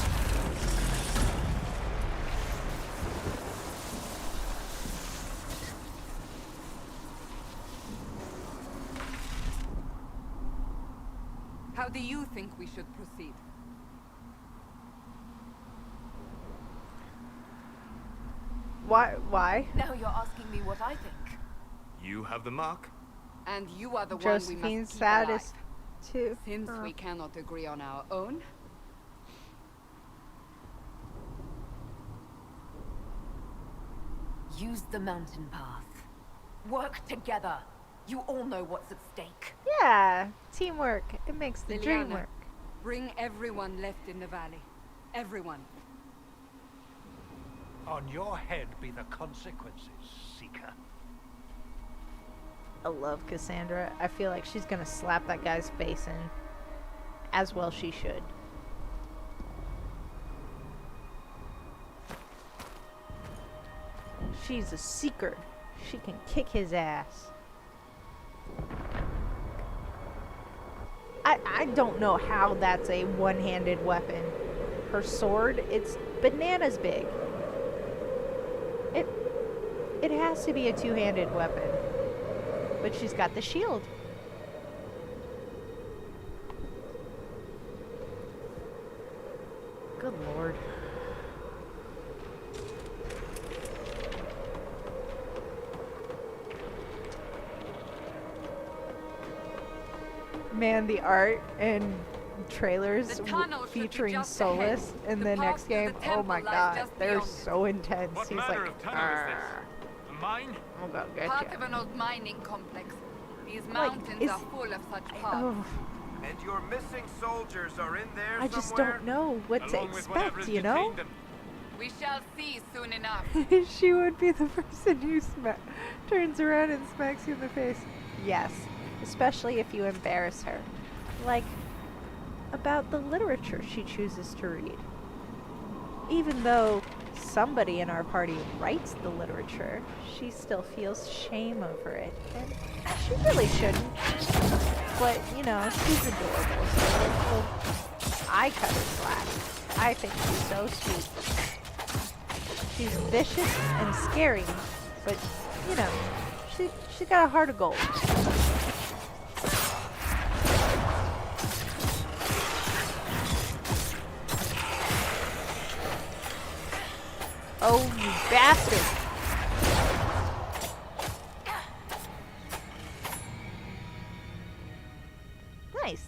How do you think we should proceed? Why? Now you're asking me what I think. You have the mark. And you are the one we Josephine's must keep saddest alive. too. Since Oh. we cannot agree on our own, Use the mountain path. Work together. You all know what's at stake. Yeah, teamwork. It makes the dream Liliana, work. bring everyone left in the valley. Everyone. On your head be the consequences, Seeker. I love Cassandra. I feel like she's gonna slap that guy's face in. As well she should. She's a seeker. She can kick his ass. I don't know how that's a one-handed weapon. Her sword, it's bananas big. It has to be a two-handed weapon. But she's got the shield. Good lord. Man, the art and trailers The tunnel should be featuring just Solus ahead. in The the path next to the game, oh temple my lies god, just they're beyond. so intense. What He's manner like, of tunnel is this? "Arr, A mine? I'm gonna get Part ya." of an old mining complex. These Like, mountains is- are full of such paths. Oh, And your missing soldiers are in there I just somewhere? don't know what to Along with whatever expect, is you know? detained them. We shall see soon enough. She would be the person who turns around and smacks you in the face. Yes, especially if you embarrass her. Like, about the literature she chooses to read. Even though somebody in our party writes the literature, she still feels shame over it. And she really shouldn't. But, you know, she's adorable, so I cut her slack. I think she's so sweet. She's vicious and scary, but, you know, She got a heart of gold. Oh, you bastard! Nice.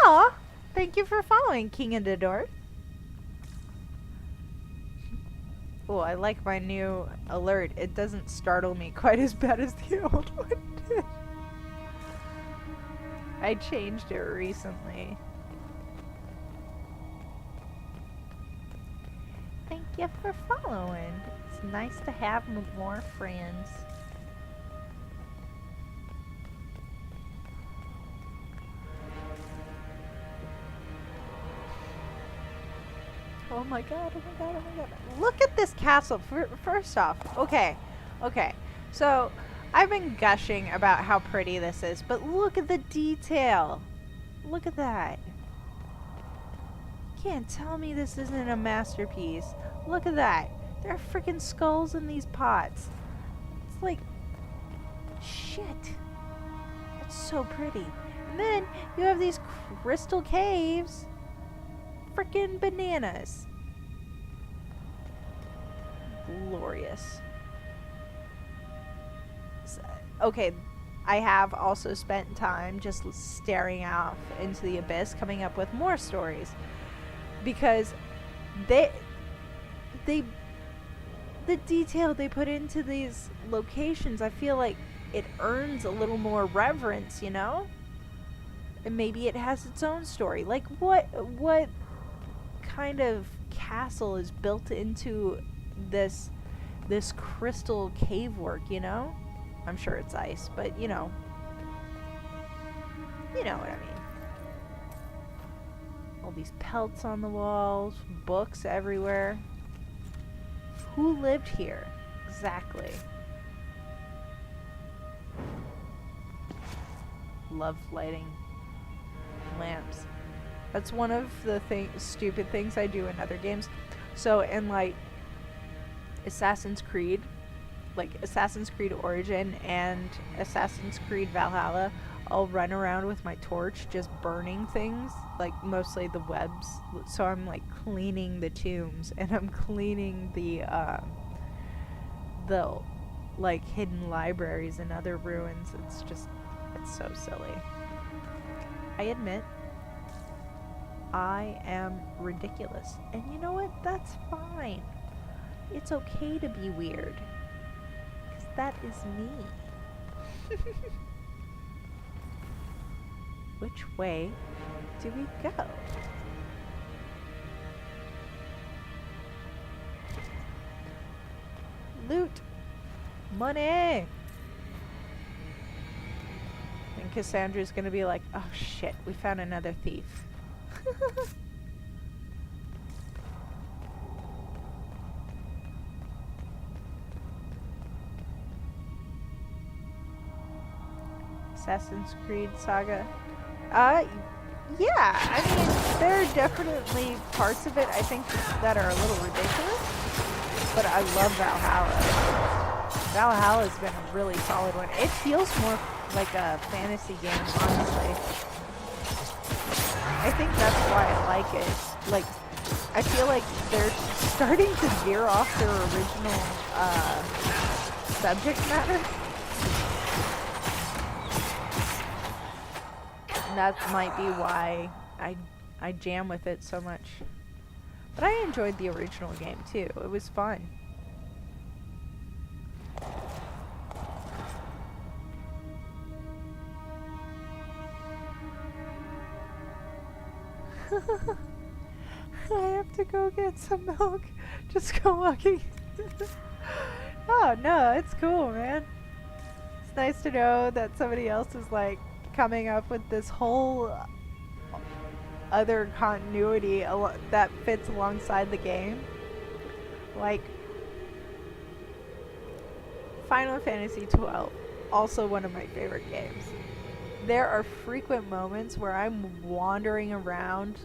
Aw, thank you for following, King of the North. Oh, I like my new alert. It doesn't startle me quite as bad as the old one did. I changed it recently. Thank you for following. It's nice to have more friends. Oh my god, oh my god, oh my god. Look at this castle. First off, okay. So, I've been gushing about how pretty this is, but look at the detail. Look at that. Can't tell me this isn't a masterpiece. Look at that. There are freaking skulls in these pots. It's like, shit. That's so pretty. And then you have these crystal caves. Freaking bananas. Glorious. Okay, I have also spent time just staring off into the abyss, coming up with more stories. Because the detail they put into these locations, I feel like it earns a little more reverence, you know? And maybe it has its own story. Like, what kind of castle is built into this crystal cave work, you know? I'm sure it's ice, but you know what I mean. All these pelts on the walls, books everywhere. Who lived here? Exactly. Love lighting lamps. That's one of the stupid things I do in other games. So in like Assassin's Creed, like Assassin's Creed Origin and Assassin's Creed Valhalla, I'll run around with my torch just burning things, like mostly the webs. So I'm like cleaning the tombs and I'm cleaning the like hidden libraries and other ruins. It's so silly. I admit I am ridiculous. And you know what? That's fine. It's okay to be weird. Because that is me. Which way do we go? Loot! Money! And Cassandra's gonna be like, oh shit, we found another thief. Assassin's Creed Saga. Yeah, I mean, there are definitely parts of it I think that are a little ridiculous, but I love Valhalla. Valhalla's been a really solid one. It feels more like a fantasy game, honestly. I think that's why I like it. Like, I feel like they're starting to veer off their original subject matter. And that might be why I jam with it so much. But I enjoyed the original game too. It was fun. I have to go get some milk. Just go walking. Oh no, it's cool, man. It's nice to know that somebody else is like coming up with this whole other continuity that fits alongside the game. Like Final Fantasy XII, also one of my favorite games. There are frequent moments where I'm wandering around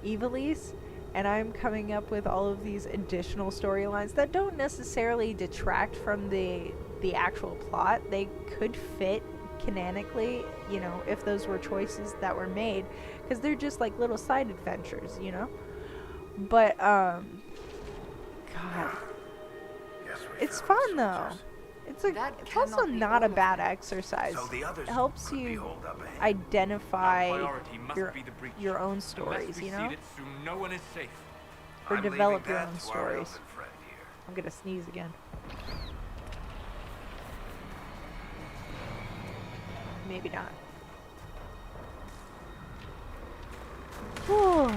Ivalice and I'm coming up with all of these additional storylines that don't necessarily detract from the actual plot. They could fit canonically, you know, if those were choices that were made, because they're just like little side adventures, you know. But God, it's fun though. It's also not a bad exercise. It helps you identify your own stories, you know, No one is safe. or develop your own stories. I'm gonna sneeze again. Maybe not. Whew.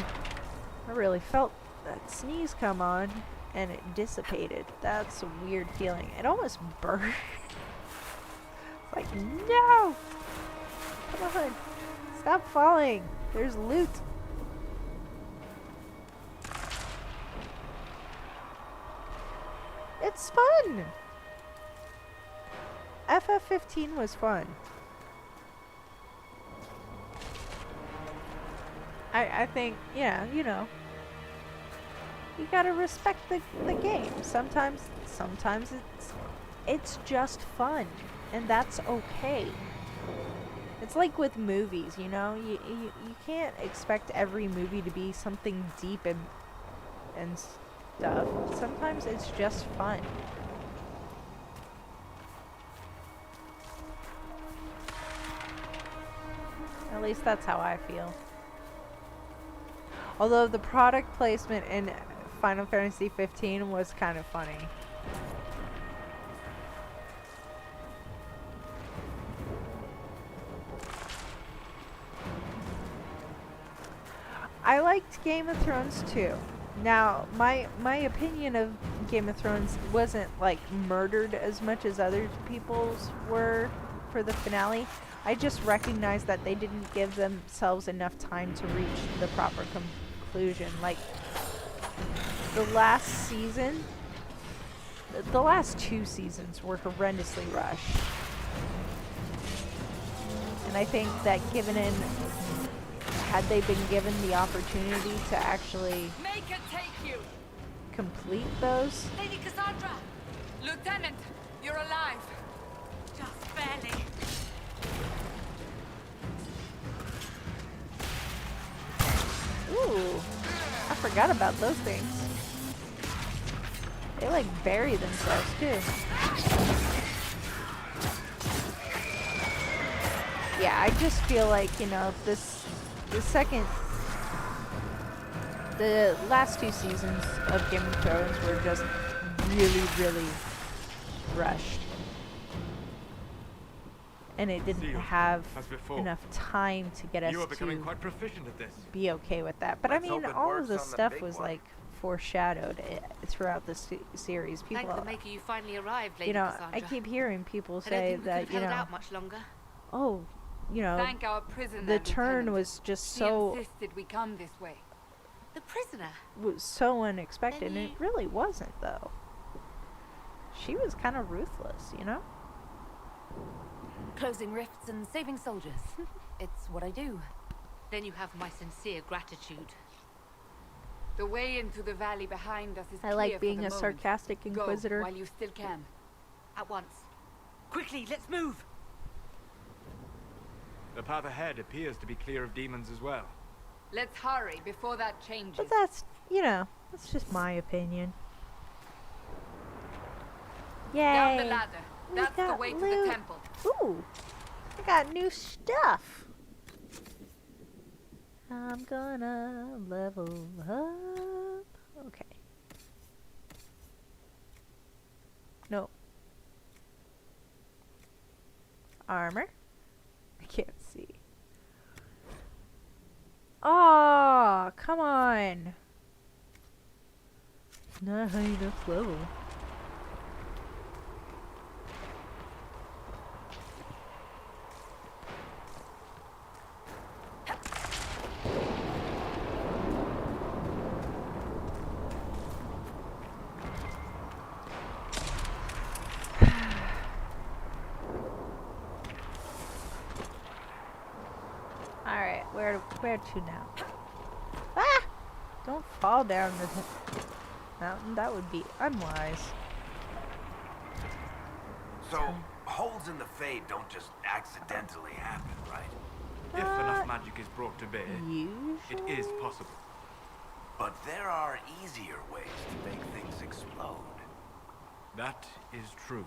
I really felt that sneeze come on, and it dissipated. That's a weird feeling. It almost burned. It's like, no! Come on. Stop falling. There's loot. It's fun! FF15 was fun. I think, yeah, you know, you gotta respect the game. Sometimes it's just fun, and that's okay. It's like with movies, you know, you can't expect every movie to be something deep and stuff. Sometimes it's just fun. At least that's how I feel. Although the product placement in Final Fantasy 15 was kind of funny. I liked Game of Thrones too. Now, my opinion of Game of Thrones wasn't like murdered as much as other people's were for the finale. I just recognized that they didn't give themselves enough time to reach the proper conclusion. Like, the last season, the last 2 seasons were horrendously rushed. And I think that had they been given the opportunity to actually Make it take you! complete those, Lady Cassandra! Lieutenant, you're alive! Just barely. ooh, I forgot about those things. They like bury themselves too. Yeah, I just feel like, you know, the last 2 seasons of Game of Thrones were just really, really rushed. And it didn't have enough time to get us You are becoming to quite proficient at this. be okay with that. But I Let's mean, hope it all of works this on the stuff big was one. like foreshadowed throughout the series. People, Thank the Maker you finally arrived, Lady you know, Cassandra. I keep hearing people I don't say think we that, could you have held know, out much longer. oh, you know, Thank our prisoner, the turn Lieutenant. was just She so insisted we come this way. The prisoner. unexpected, and it really wasn't though. She was kind of ruthless, you know. Closing rifts and saving soldiers. It's what I do. Then you have my sincere gratitude. The way into the valley behind us is I clear like for being the a moment. sarcastic inquisitor. Go while you still can. At once. Quickly, let's move! The path ahead appears to be clear of demons as well. Let's hurry before that changes. But that's, you know, that's just my opinion. Yay! Down the ladder. We That's the got way to loot. the temple. Ooh, I got new stuff. I'm gonna level up. Okay. No. Armor. I can't see. Oh, come on. Not high enough level. Alright, where to now? Ah! Don't fall down the mountain. That would be unwise. So, holes in the Fade don't just accidentally happen, right? If enough magic is brought to bear, Usually? it is possible. But there are easier ways to make things explode. That is true.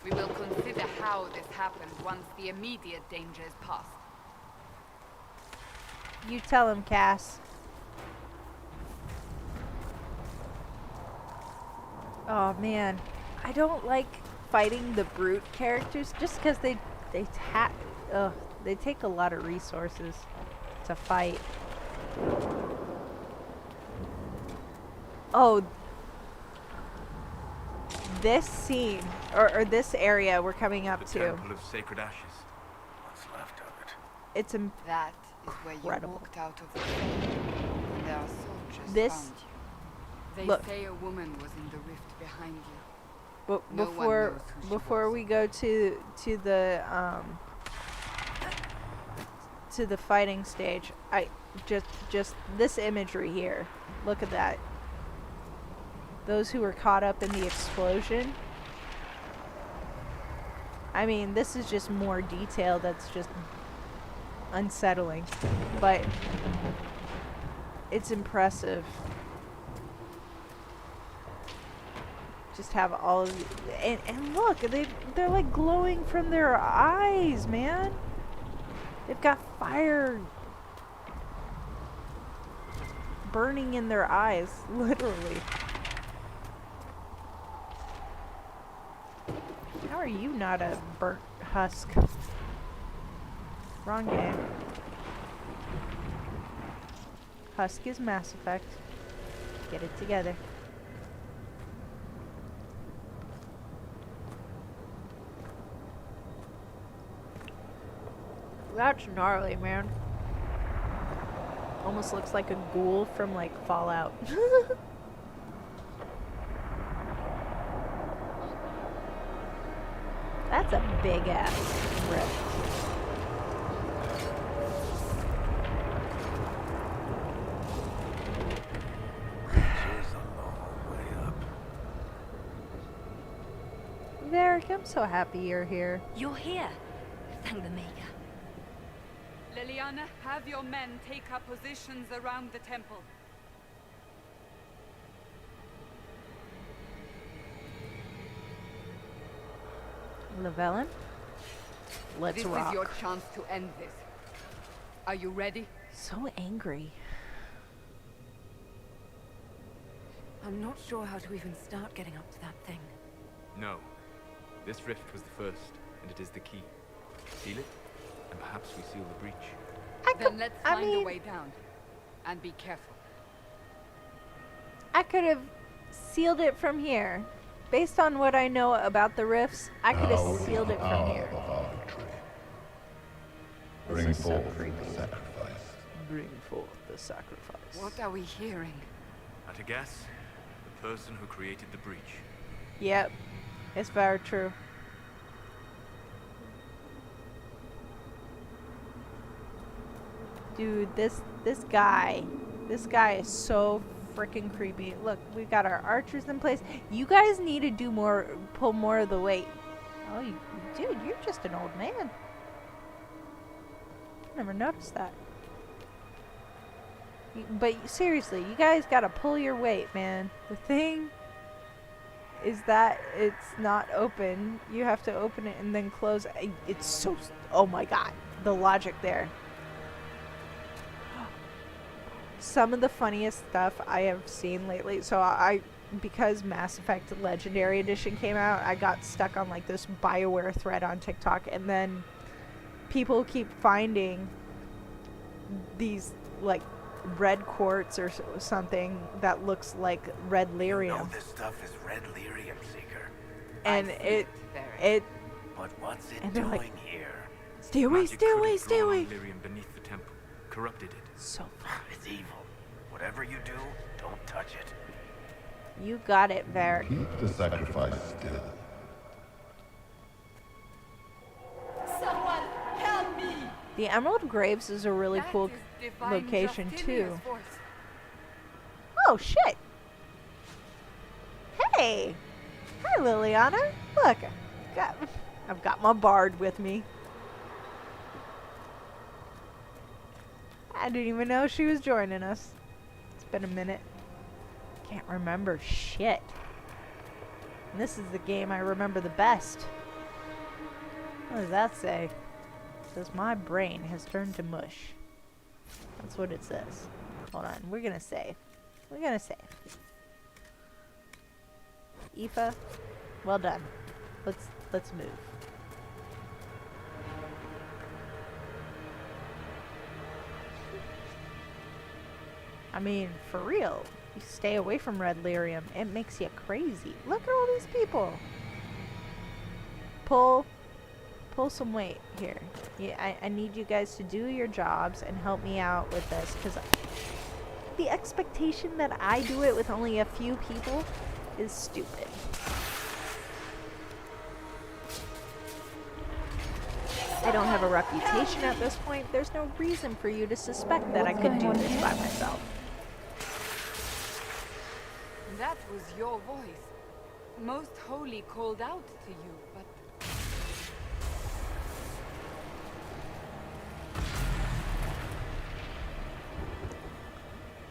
We will consider how this happened once the immediate danger is past. You tell him, Cass. Oh man, I don't like fighting the brute characters just because they take a lot of resources to fight. Oh, this scene or this area we're coming up The to. Temple of Sacred Ashes. What's left of it? It's That is where you Incredible. walked out of the Fade. There are soldiers This- found you. They look. say a woman was in the rift behind you. But No one before knows who she before was. we go to the fighting stage, I just this imagery here. Look at that. Those who were caught up in the explosion. I mean, this is just more detail that's just unsettling, but it's impressive. Just have all of the, and look, they're like glowing from their eyes, man. They've got fire burning in their eyes, literally. How are you not a burnt husk? Wrong game. Husk is Mass Effect. Get it together. That's gnarly, man. Almost looks like a ghoul from like Fallout. That's a big ass rift. Is a long way up. Varric, I'm so happy you're here. You're here. Thank the Maker. Leliana, have your men take up positions around the temple. Llewellyn, let's This rock. is your chance to end this. Are you ready? So angry. I'm not sure how to even start getting up to that thing. No. This rift was the first, and it is the key. Seal it, and perhaps we seal the breach. Then let's I find a mean- way down. And be careful. I could have sealed it from here. Based on what I know about the rifts, I could have sealed it from here. Of our victory. This Bring is so forth creepy. the sacrifice. Bring forth the sacrifice. What are we hearing? At a guess, the person who created the breach. Yep, it's very true. Dude, this guy is so freaking creepy. Look, we've got our archers in place. You guys need to do more, pull more of the weight. Oh, dude, you're just an old man. Never noticed that. But seriously, you guys gotta pull your weight, man. The thing is that it's not open. You have to open it and then close. It's so. Oh my god, the logic there. Some of the funniest stuff I have seen lately. So because Mass Effect Legendary Edition came out, I got stuck on like this BioWare thread on TikTok, and then people keep finding these like red quartz or something that looks like red lyrium, You know this stuff is red lyrium, Seeker. and I see it Varric. But what's it And they're doing like- here? stay away, Magic stay could away, have stay drawn away. on Lyrium beneath the temple, corrupted it. So It's evil. Whatever you do, don't touch it. you got it, Varric. Keep the sacrifice still. Someone help me! The Emerald Graves is a really That cool is divine location Justinia's too. voice. Oh, shit. Hey. Hi, Liliana. Look, I've got my bard with me. I didn't even know she was joining us. It's been a minute. Can't remember shit. And this is the game I remember the best. What does that say? It says my brain has turned to mush. That's what it says. Hold on, we're gonna save. We're gonna save. Aoife, well done. Let's move. I mean, for real. You stay away from Red Lyrium. It makes you crazy. Look at all these people. Pull some weight here. Yeah, I need you guys to do your jobs and help me out with this, because the expectation that I do it with only a few people is stupid. I don't have a reputation at this point. There's no reason for you to suspect that I could do this by myself. That was your voice. Most Holy called out to you, but...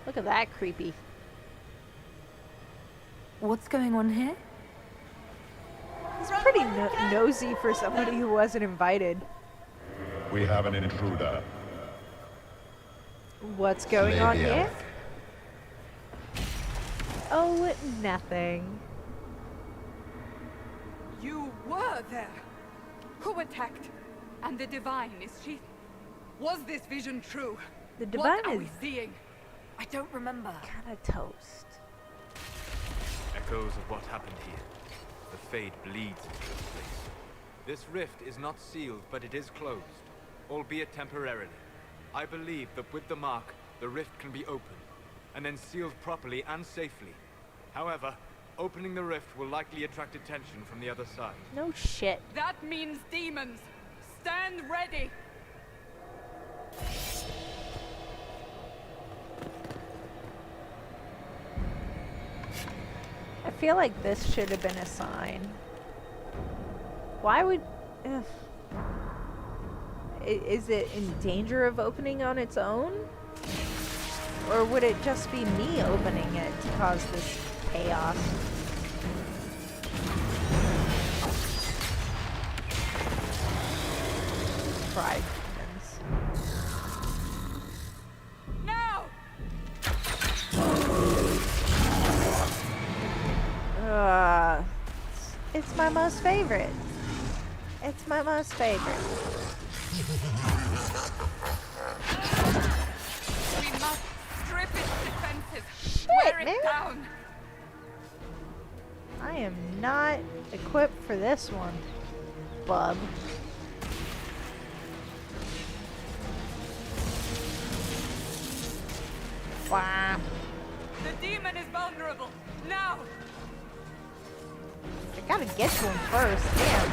Look at that creepy. What's going on here? He's pretty nosy for somebody who wasn't invited. We have an intruder. What's going on Lady here? Elf. Oh, nothing. You were there! Who attacked? And the Divine, is she... Was this vision true? The What Divine are we is seeing? I don't remember. kind of toast. Echoes of what happened here. The Fade bleeds into this place. This rift is not sealed, but it is closed, albeit temporarily. I believe that with the mark, the rift can be opened, and then sealed properly and safely. However, opening the rift will likely attract attention from the other side. No shit. That means demons! Stand ready! I feel like this should have been a sign. Why would... Ugh. Is it in danger of opening on its own? Or would it just be me opening it to cause this chaos? Pride demons. Now! It's my most favorite. It's my most favorite. We must strip its defenses. Shit, Wear it man. down. I am not equipped for this one, bub. Wow. The demon is vulnerable. Now! I gotta get to him first. Damn.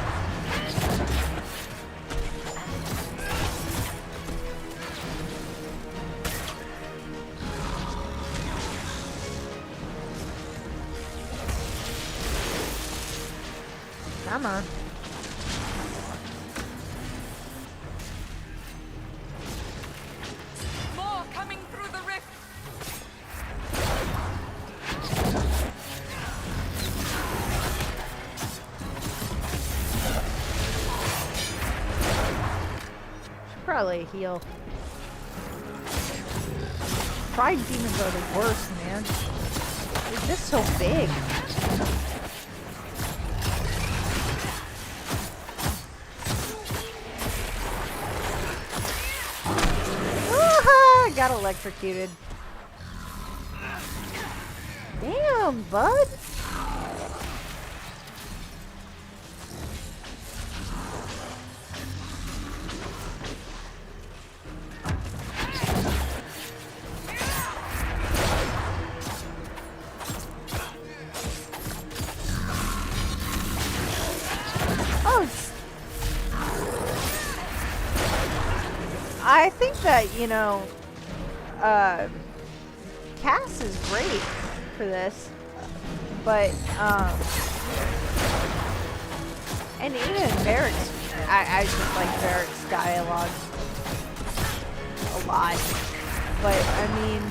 Come on. More coming through the rift. Should probably heal. Pride demons are the worst, man. They're just so big. Ah, got electrocuted. Damn, bud. I think that, you know, cast is great for this, but and even Varric's, I just like Varric's dialogue a lot. But I mean,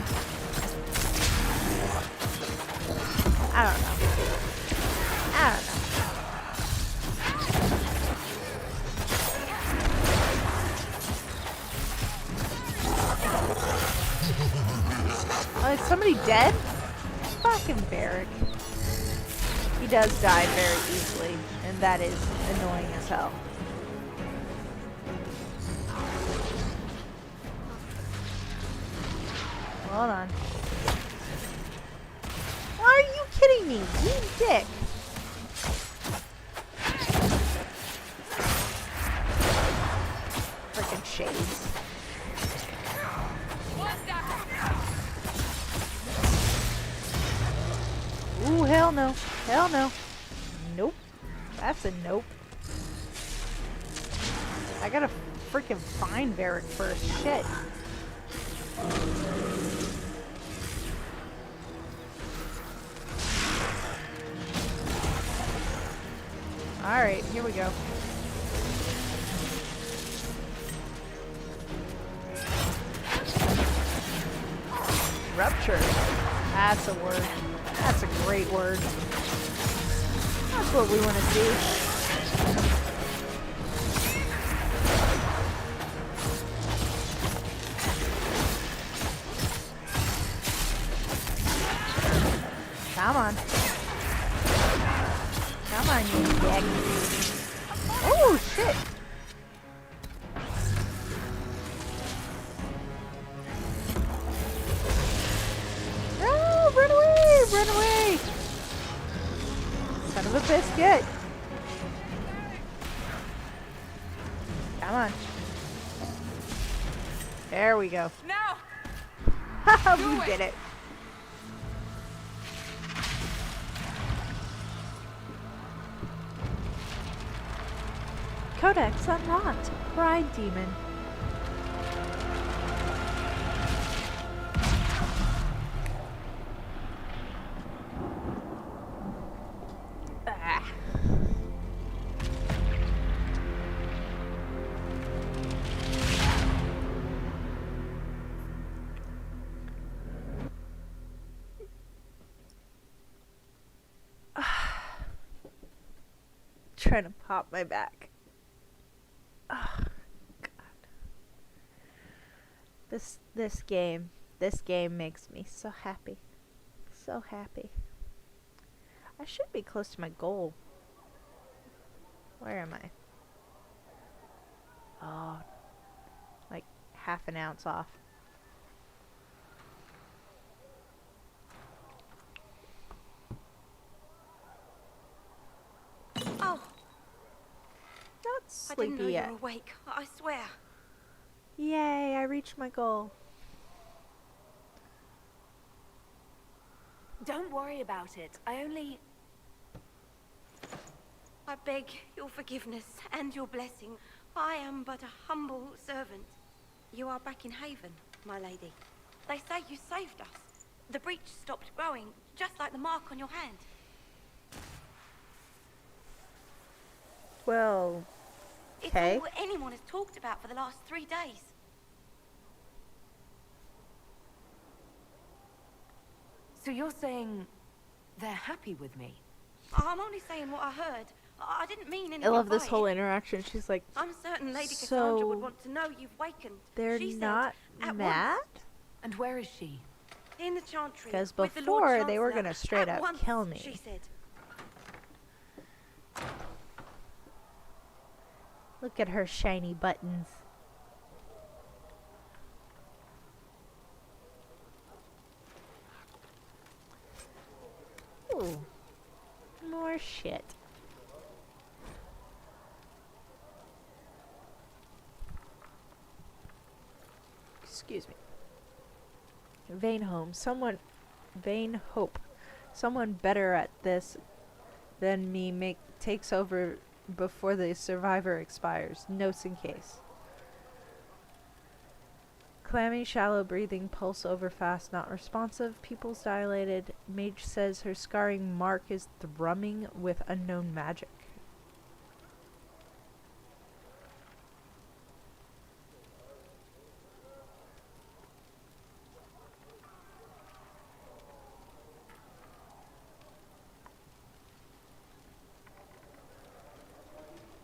I don't know. Oh, is somebody dead? Fucking Varric. He does die very easily, and that is annoying as hell. Hold on. Why are you kidding me? You dick. Frickin' shades. Ooh, hell no. Hell no. Nope. That's a nope. I gotta freaking find Varric first. Shit. Alright, here we go. Rupture. That's a word. That's a great word. That's what we want to see. Come on. Come on, you dick. Oh, shit. No, run away, run away. Son of a biscuit. Come on. There we go. Now! We did it. Codex unlocked. Bride Demon. Ah. Trying to pop my back. Oh, God. This game makes me so happy. So happy. I should be close to my goal. Where am I? Oh, like half an ounce off. Oh, Not I didn't know sleepy you yet. were awake. I swear. Yay, I reached my goal. Don't worry about it. I beg your forgiveness and your blessing. I am but a humble servant. You are back in Haven, my lady. They say you saved us. The breach stopped growing, just like the mark on your hand. Well, It's okay. all anyone has talked about for the last 3 days. So you're saying they're happy with me? I'm only saying what I heard. I didn't mean anything I love this by whole it. interaction. She's like, I'm certain Lady Cassandra would so want to know you've wakened. they're She said, not "At mad? once." And where is she? In the Chantry. Because with the Lord before they were Chancellor. gonna straight At up once, kill me. She said. Look at her shiny buttons. Ooh. More shit. Excuse me. Vain Hope. Someone better at this than me takes over before the survivor expires. Notes in case. Clammy, shallow breathing, pulse over fast, not responsive, pupils dilated. Mage says her scarring mark is thrumming with unknown magic.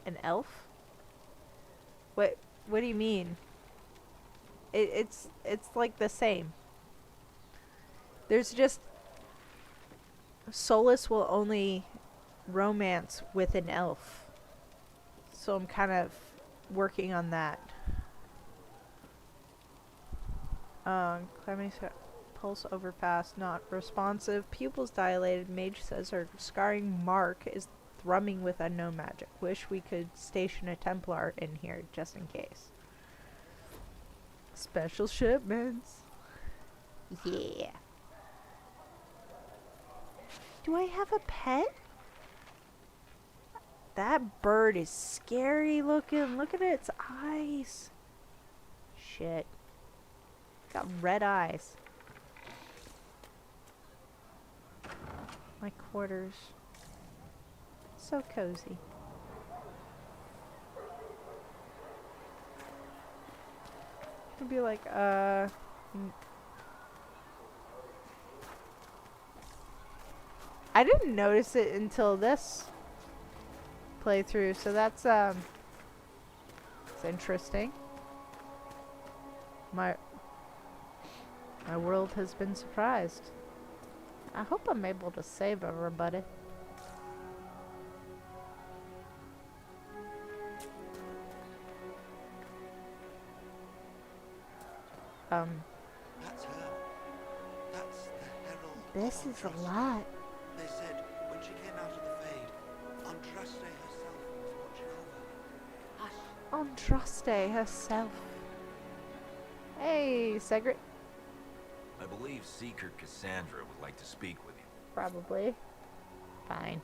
An elf? What do you mean? It's like the same. There's just Solus will only romance with an elf. So I'm kind of working on that. Clemmy pulse over fast, not responsive, pupils dilated. Mage says her scarring mark is thrumming with unknown magic. Wish we could station a Templar in here just in case. Special shipments. Yeah. Do I have a pet? That bird is scary looking. Look at its eyes. Shit. Got red eyes. My quarters. So cozy. It'd be like, I didn't notice it until this playthrough, so that's, it's interesting. My world has been surprised. I hope I'm able to save everybody. That's her. That's the Herald. This is a lot. They said when she came out of the Fade, Andraste herself was watching over her. Hush. Andraste herself. Hey, Segret. I believe Seeker Cassandra would like to speak with you. Probably. Fine.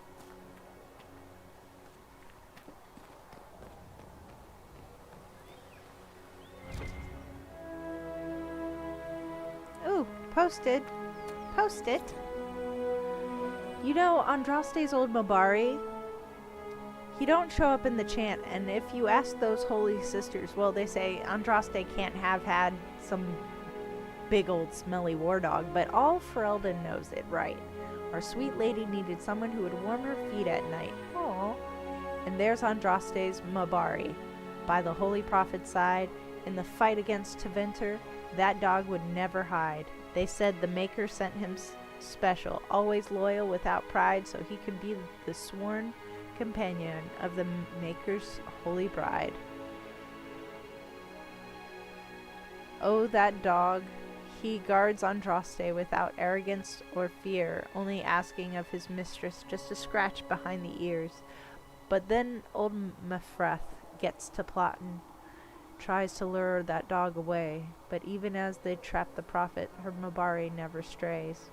Ooh, posted. Post it. You know, Andraste's old Mabari, he don't show up in the chant, and if you ask those holy sisters, well, they say Andraste can't have had some big old smelly war dog, but all Ferelden knows it, right? Our sweet lady needed someone who would warm her feet at night. Aww. And there's Andraste's Mabari. By the holy prophet's side, in the fight against Tevinter, that dog would never hide. They said the Maker sent him special, always loyal without pride, so he could be the sworn companion of the Maker's holy bride. Oh, that dog. He guards Andraste without arrogance or fear, only asking of his mistress just a scratch behind the ears. But then old Mephreth gets to plotting, tries to lure that dog away, but even as they trap the prophet, her Mabari never strays.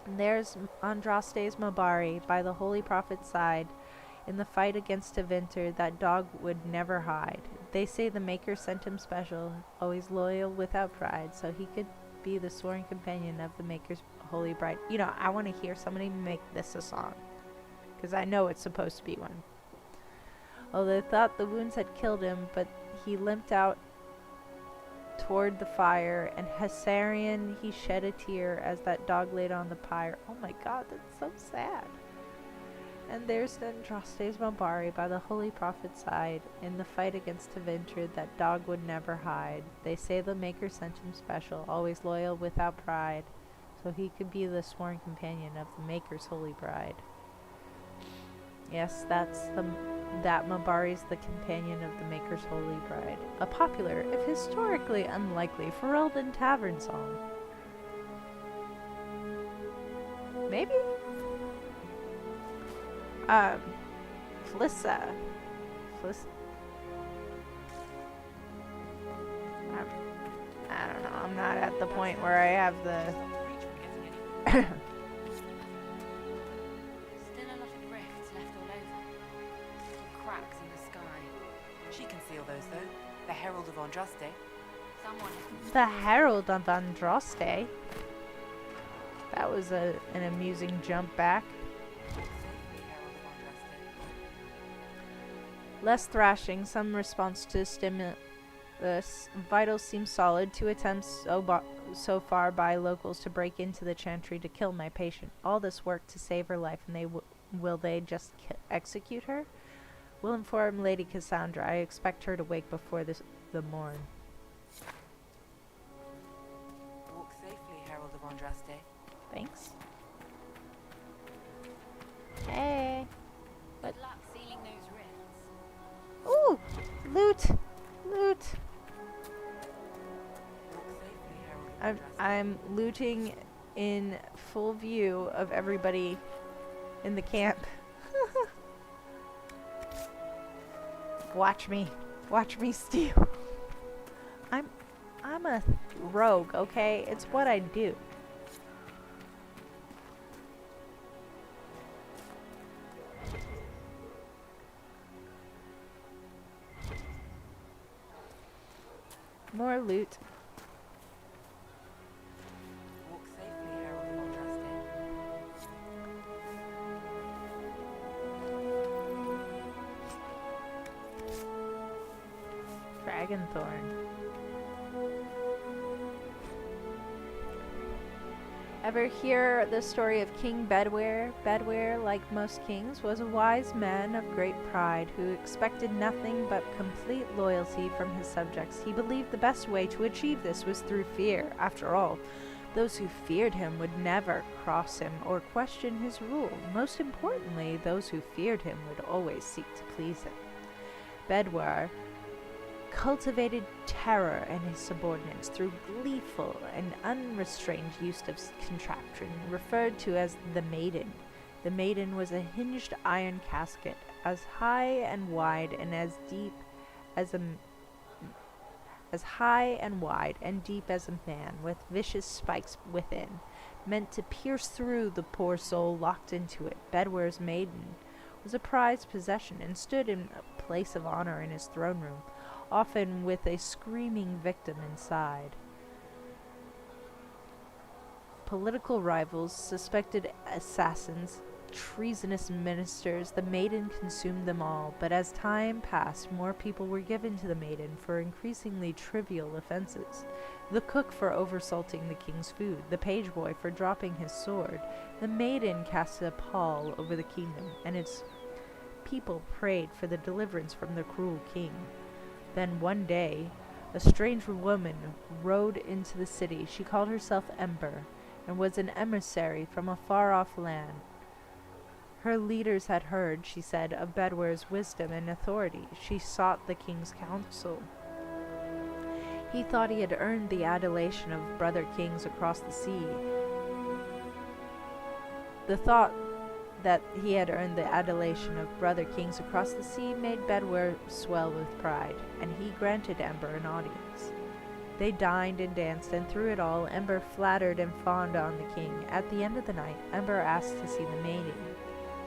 And there's Andraste's Mabari by the holy prophet's side. In the fight against Tevinter, that dog would never hide. They say the Maker sent him special, always loyal without pride, so he could be the sworn companion of the Maker's holy bride. You know, I want to hear somebody make this a song, because I know it's supposed to be one. Oh, they thought the wounds had killed him, but he limped out toward the fire, and Hessarian, he shed a tear as that dog laid on the pyre. Oh my god, that's so sad. And there's Andraste's Mabari by the holy prophet's side. In the fight against Tevinter, that dog would never hide. They say the Maker sent him special, always loyal without pride, so he could be the sworn companion of the Maker's holy bride. Yes, that Mabari's the companion of the Maker's holy bride. A popular, if historically unlikely, Ferelden tavern song. Maybe? Flissa. I don't know, I'm not at the point where I have the... Still a lot of rifts left all over. Little cracks in the sky. She can seal those, though. The Herald of Andraste. The Herald of Andraste. That was an amusing jump back. Less thrashing, some response to stimulus. Vitals seem solid. 2 attempts so far by locals to break into the chantry to kill my patient. All this work to save her life, and will they just execute her? We'll inform Lady Cassandra. I expect her to wake before the morn. Walk safely, Herald of Andraste. Thanks. Hey. Good luck sealing those rifts. Ooh! Loot! Loot! I'm looting in full view of everybody in the camp. Watch me. Watch me steal. I'm a rogue, okay? It's what I do. More loot. Walk safely, Herald of Andraste. Dragonthorn. Ever hear the story of King Bedwyr? Bedwyr, like most kings, was a wise man of great pride who expected nothing but complete loyalty from his subjects. He believed the best way to achieve this was through fear. After all, those who feared him would never cross him or question his rule. Most importantly, those who feared him would always seek to please him. Bedwyr cultivated terror in his subordinates through gleeful and unrestrained use of contraption referred to as the Maiden. The Maiden was a hinged iron casket, as high and wide and as deep as a man, with vicious spikes within, meant to pierce through the poor soul locked into it. Bedwyr's Maiden was a prized possession and stood in a place of honor in his throne room, often with a screaming victim inside. Political rivals, suspected assassins, treasonous ministers, the Maiden consumed them all, but as time passed, more people were given to the Maiden for increasingly trivial offenses. The cook for oversalting the king's food, the page boy for dropping his sword. The Maiden cast a pall over the kingdom, and its people prayed for the deliverance from the cruel king. Then one day, a strange woman rode into the city. She called herself Ember, and was an emissary from a far-off land. Her leaders had heard, she said, of Bedwyr's wisdom and authority. She sought the king's counsel. He thought he had earned the adulation of brother kings across the sea. The thought that he had earned the adulation of brother kings across the sea made Bedwyr swell with pride, and he granted Ember an audience. They dined and danced, and through it all, Ember flattered and fawned on the king. At the end of the night, Ember asked to see the Maiden,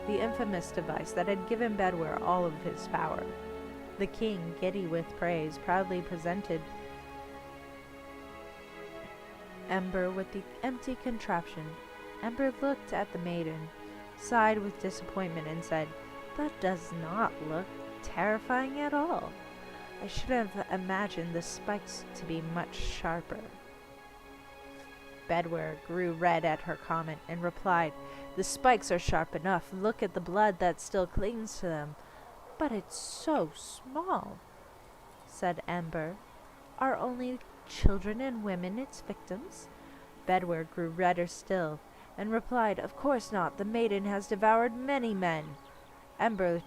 the infamous device that had given Bedwyr all of his power. The king, giddy with praise, proudly presented Ember with the empty contraption. Ember looked at the Maiden, sighed with disappointment, and said, "That does not look terrifying at all. I should have imagined the spikes to be much sharper." Bedwyr grew red at her comment and replied, "The spikes are sharp enough. Look at the blood that still clings to them." "But it's so small," said Ember. "Are only children and women its victims?" Bedwyr grew redder still, and replied, "Of course not. The Maiden has devoured many men." Ember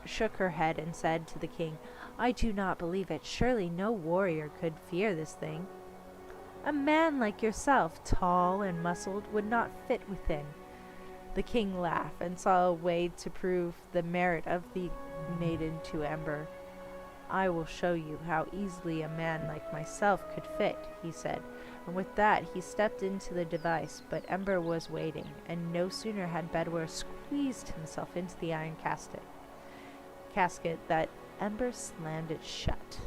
shook her head and said to the king, "I do not believe it. Surely no warrior could fear this thing. A man like yourself, tall and muscled, would not fit within." The king laughed and saw a way to prove the merit of the Maiden to Ember. "I will show you how easily a man like myself could fit," he said, and with that he stepped into the device, but Ember was waiting, and no sooner had Bedwyr squeezed himself into the iron casket that Ember slammed it shut.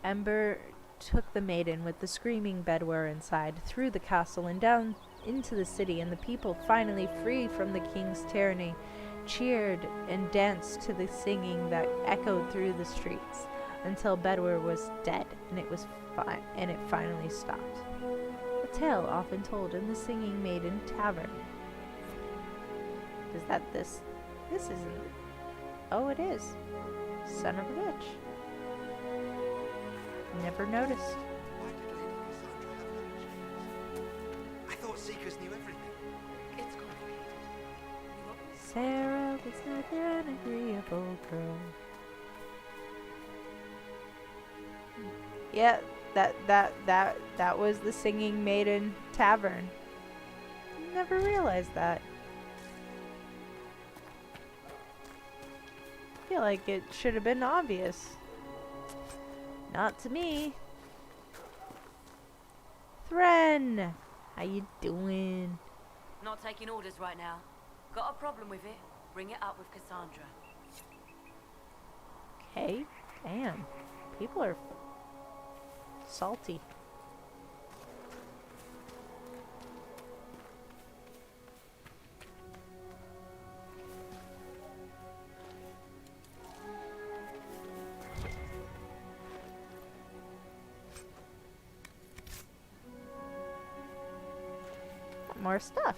Ember took the maiden with the screaming Bedwer inside, through the castle and down into the city, and the people, finally free from the king's tyranny, cheered and danced to the singing that echoed through the streets until Bedwer was dead, and it finally stopped. A tale often told in the Singing Maiden Tavern. Is that this? This isn't. Oh, it is. Son of a bitch. Never noticed. Why did Lady Cassandra have her chains? I thought Seekers knew everything. It's complicated. Sarah was never an agreeable girl. Yeah, that was the Singing Maiden Tavern. Never realized that. I feel like it should have been obvious. Not to me. Thren! How you doing? Not taking orders right now. Got a problem with it? Bring it up with Cassandra. Okay. Damn. People are salty. More stuff.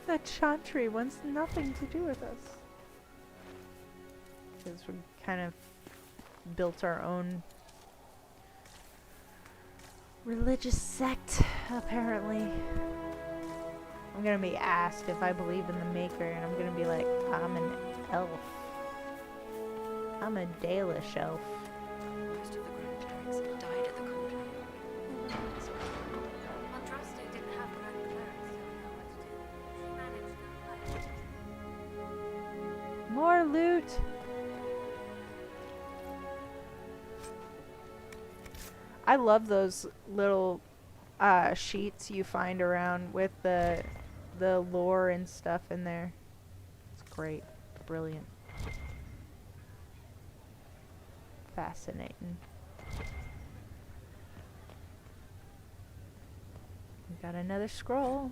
That Chantry wants nothing to do with us. Because we kind of built our own religious sect, apparently. I'm gonna be asked if I believe in the Maker, and I'm gonna be like, I'm an elf. I'm a Dalish elf. Most of the Grand Clerics died at the Conclave. Andraste didn't have Grand Clerics to know what to do. She managed to More loot! I love those little sheets you find around with the lore and stuff in there. It's great. Brilliant. Fascinating. We got another scroll.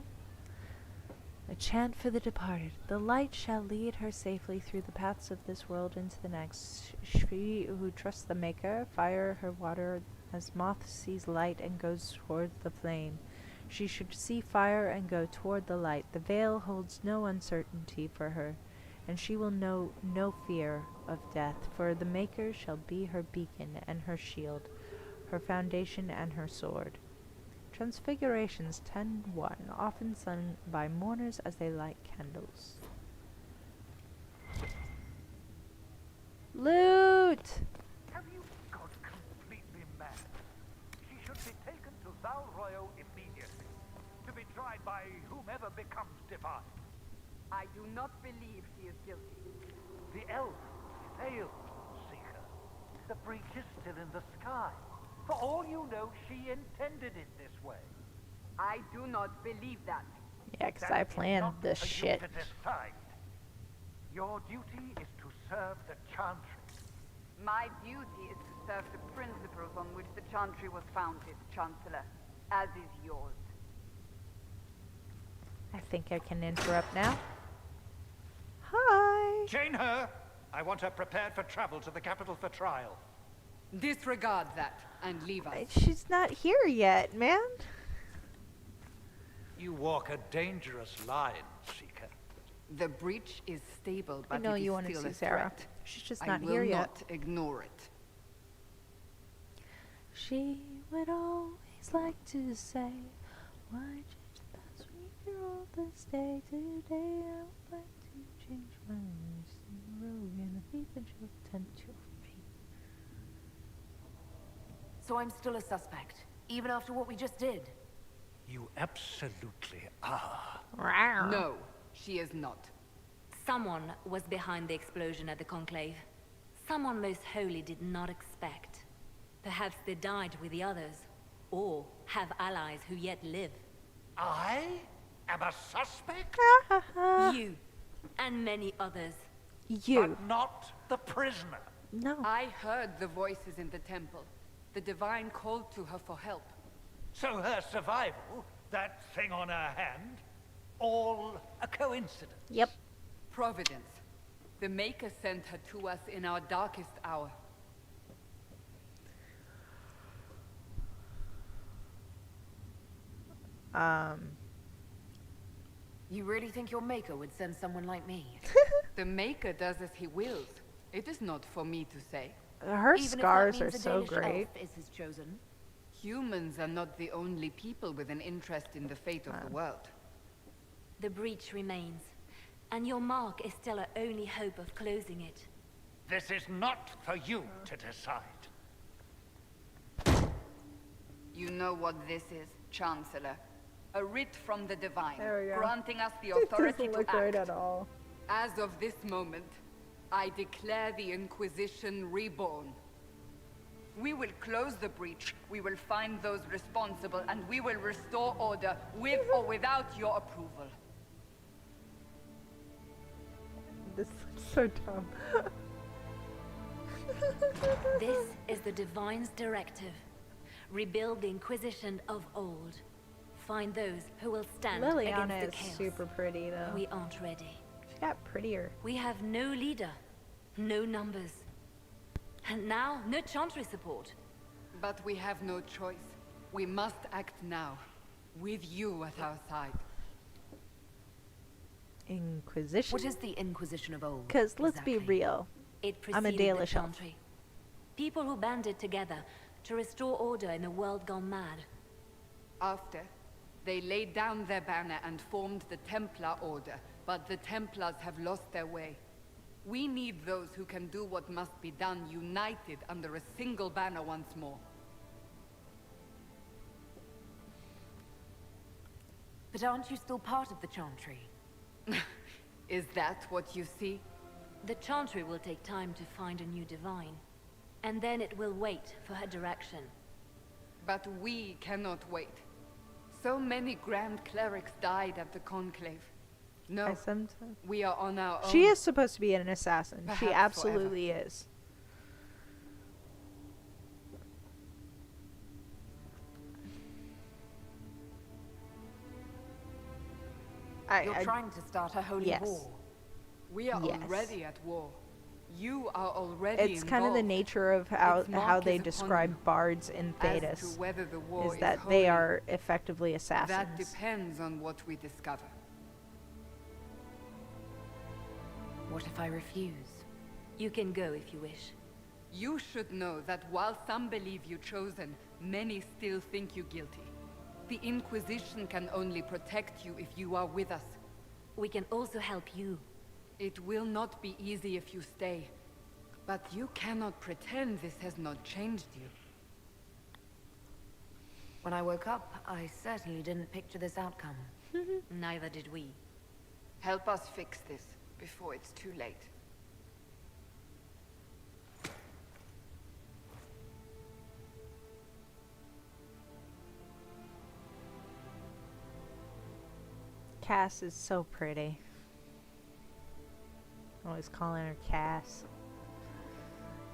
A chant for the departed. The light shall lead her safely through the paths of this world into the next. She who trusts the Maker, fire her water as moth sees light and goes toward the flame. She should see fire and go toward the light. The veil holds no uncertainty for her, and she will know no fear of death, for the Maker shall be her beacon and her shield, her foundation and her sword. Transfigurations 10:1, often sung by mourners as they light candles. Loot! Have you gone completely mad? She should be taken to Val Royo immediately, to be tried by whomever becomes departed. I do not believe she is guilty. The elf failed, Seeker. The breach is still in the sky. For all you know, she intended it this way. I do not believe that. Yeah, 'cause I planned this shit. Your duty is to serve the Chantry. My duty is to serve the principles on which the Chantry was founded, Chancellor, as is yours. I think I can interrupt now. Hi! Chain her! I want her prepared for travel to the capital for trial. Disregard that and leave us. She's not here yet, man. You walk a dangerous line, Seeker. The breach is stable, but I know it you is want to still see a Sarah. threat. She's just I not will here yet. not ignore it. She would always like to say, why change the past when you can roll this day? Today I would like to change my ways. The road and the thief and she'll tempt your fate. So I'm still a suspect, even after what we just did. You absolutely are. No, she is not. Someone was behind the explosion at the Conclave. Someone Most Holy did not expect. Perhaps they died with the others, or have allies who yet live. I am a suspect? You, and many others. But not the prisoner. No. I heard the voices in the temple. The Divine called to her for help. So her survival, that thing on her hand, all a coincidence? Yep. Providence. The Maker sent her to us in our darkest hour. You really think your Maker would send someone like me? The Maker does as he wills. It is not for me to say. Her Even scars if that are means so the Danish great. elf is his chosen. Humans are not the only people with an interest in the fate of the world. The breach remains, and your mark is still our only hope of closing it. This is not for you to decide. You know what this is, Chancellor. A writ from the Divine, There we go. granting us the It authority doesn't to look act. right at all. As of this moment, I declare the Inquisition reborn. We will close the breach, we will find those responsible, and we will restore order with or without your approval. This looks so dumb. This is the Divine's directive. Rebuild the Inquisition of old. Find those who will stand Liliana against the is chaos. super pretty though. We aren't ready. She got prettier. We have no leader, no numbers, and now no Chantry support. But we have no choice. We must act now, with you at our side. Inquisition? What is the Inquisition of old? Because let's be real. It I'm a preceded the Dalish elf. Chantry. People who banded together to restore order in a world gone mad. After, they laid down their banner and formed the Templar Order, but the Templars have lost their way. We need those who can do what must be done, united under a single banner once more. But aren't you still part of the Chantry? Is that what you see? The Chantry will take time to find a new Divine, and then it will wait for her direction. But we cannot wait. So many Grand Clerics died at the Conclave. No, we are on our own. She is supposed to be an assassin. She Perhaps absolutely is. You're trying to start a holy war. We are Yes. already at war. You are already It's kind of the nature of how Its mark how they is upon describe you. bards in As to Thedas, whether the war is that holy, they are effectively assassins. That depends on what we discover. What if I refuse? You can go if you wish. You should know that while some believe you chosen, many still think you guilty. The Inquisition can only protect you if you are with us. We can also help you. It will not be easy if you stay. But you cannot pretend this has not changed you. When I woke up, I certainly didn't picture this outcome. Neither did we. Help us fix this before it's too late. Cass is so pretty. Always calling her Cass.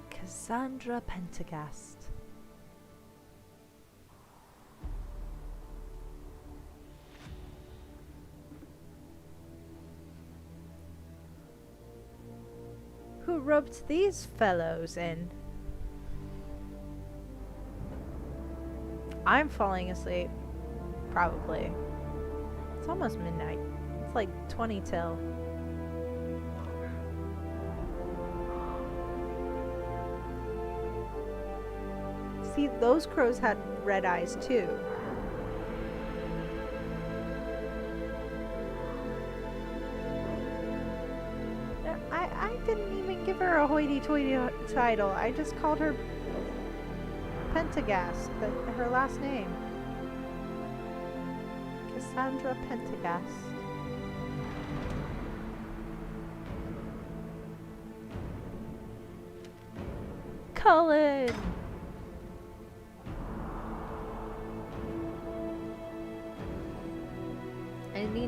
Cassandra Pentagast. Who roped these fellows in? I'm falling asleep. Probably. It's almost midnight. It's like 20 till. See, those crows had red eyes too. I didn't even give her a hoity-toity title. I just called her Pentagast, her last name. Cassandra Pentagast. Cullen!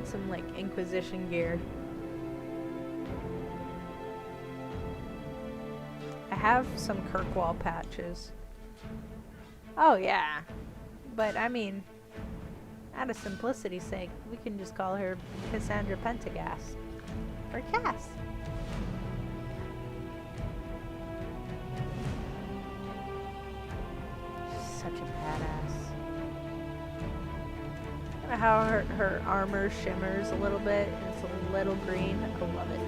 need some, like, Inquisition gear. I have some Kirkwall patches. Oh, yeah. But, I mean, out of simplicity's sake, we can just call her Cassandra Pentagast. Or Cass. She's such a badass. I know how her armor shimmers a little bit, and it's a little green. I love it.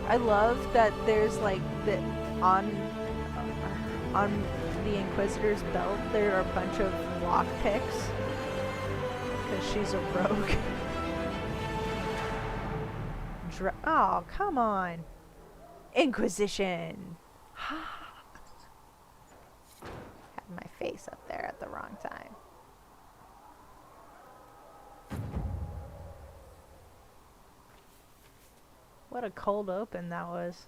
I love that there's like the on the Inquisitor's belt there are a bunch of lockpicks because she's a rogue. Oh, come on. Inquisition. Had my face up there at the wrong time. What a cold open that was.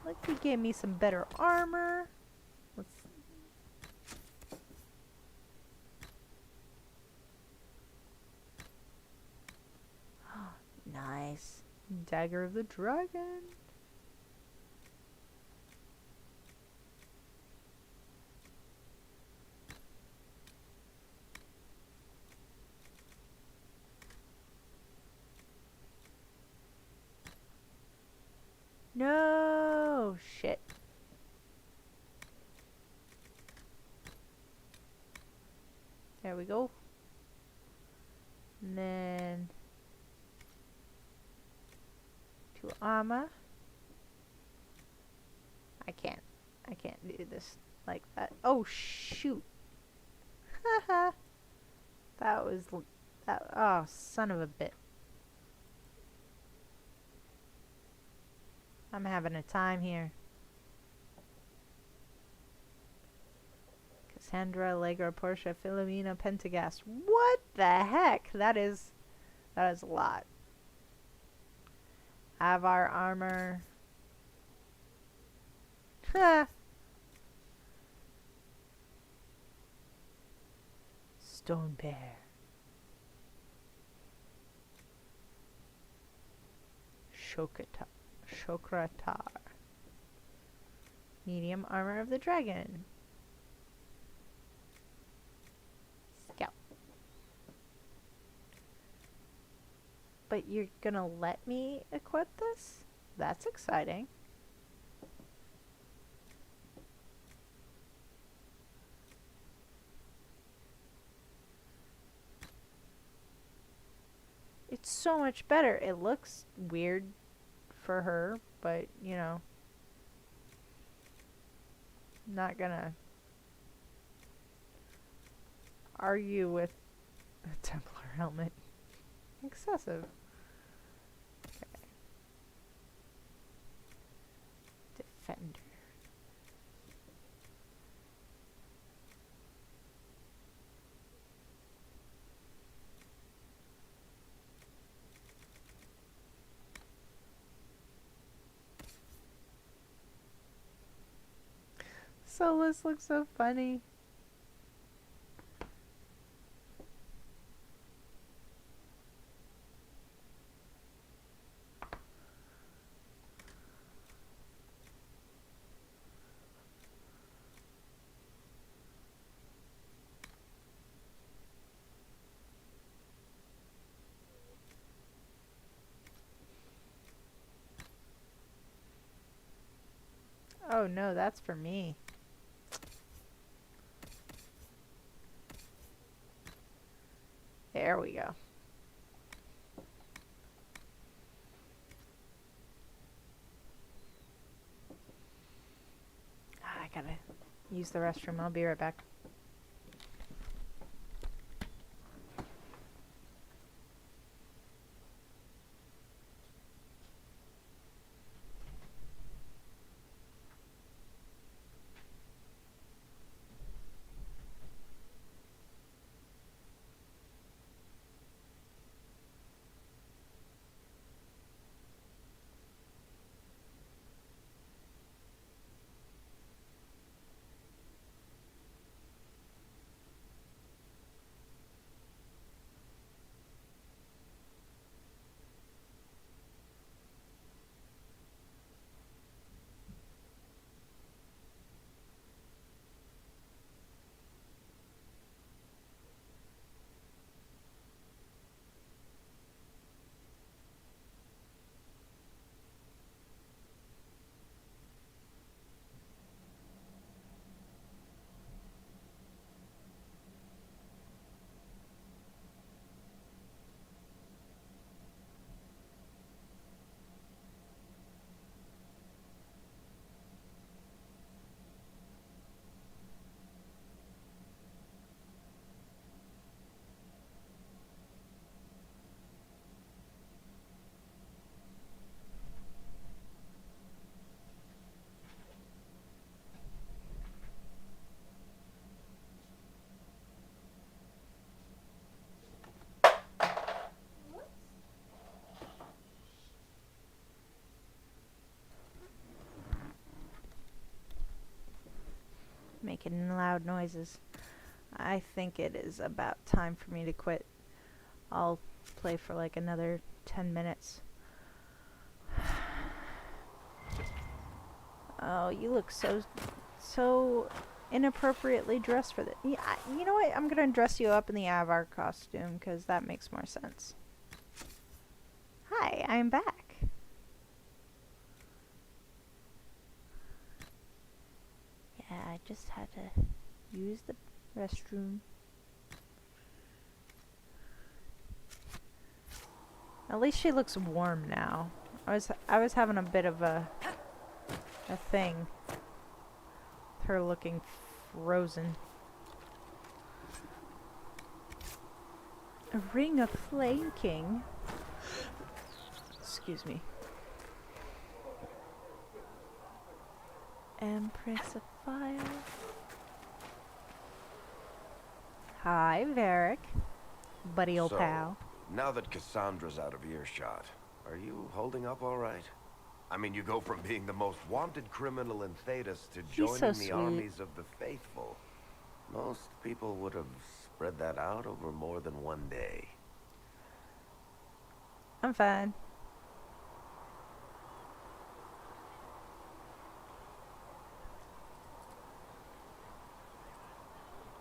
Like, he gave me some better armor. Let's... Nice. Dagger of the Dragon. No, shit. There we go. And then to armor. I can't do this like that. Oh shoot. Haha. that. Oh, son of a bit. I'm having a time here. Cassandra, Allegra, Portia, Philomena, Pentagast. What the heck? That is a lot. Avar armor. Ha! Stone Bear. Shokratar. Medium armor of the dragon. Scout. But you're gonna let me equip this? That's exciting. It's so much better. It looks weird for her, but you know, not gonna argue with a Templar helmet. Excessive. Okay. Defender. Solus looks so funny. Oh no, that's for me. There we go. I gotta use the restroom. I'll be right back. making loud noises. I think it is about time for me to quit. I'll play for like another 10 minutes. Oh, you look so inappropriately dressed for this. Yeah, you know what? I'm gonna dress you up in the Avar costume because that makes more sense. Hi, I'm back. Yeah, I just had to use the restroom. At least she looks warm now. I was having a bit of a thing. Her looking frozen. A ring of flanking. Excuse me. Empress of Fire. Hi, Varric. Buddy old pal. Now that Cassandra's out of earshot, are you holding up all right? I mean, you go from being the most wanted criminal in Thedas to joining the armies of the faithful. Most people would have spread that out over more than one day. I'm fine.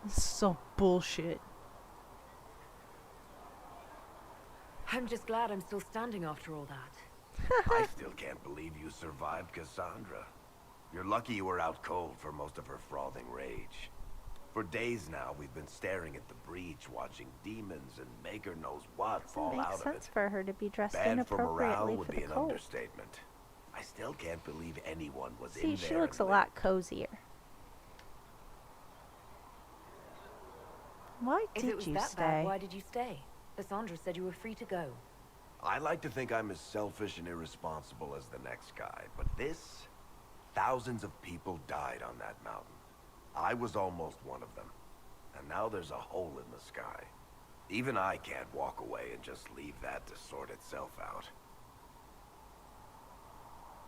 This is so bullshit. I'm just glad I'm still standing after all that. I still can't believe you survived Cassandra. You're lucky you were out cold for most of her frothing rage. For days now, we've been staring at the breach, watching demons and maker knows what fall out of it. Makes sense for her to be dressed Bad for morale inappropriately would for be the an cold. understatement. I still can't believe anyone was in See, there. she looks a and lot cozier. Why If did it was you that stay? bad, why did you stay? Cassandra said you were free to go. I like to think I'm as selfish and irresponsible as the next guy, but this... Thousands of people died on that mountain. I was almost one of them. And now there's a hole in the sky. Even I can't walk away and just leave that to sort itself out.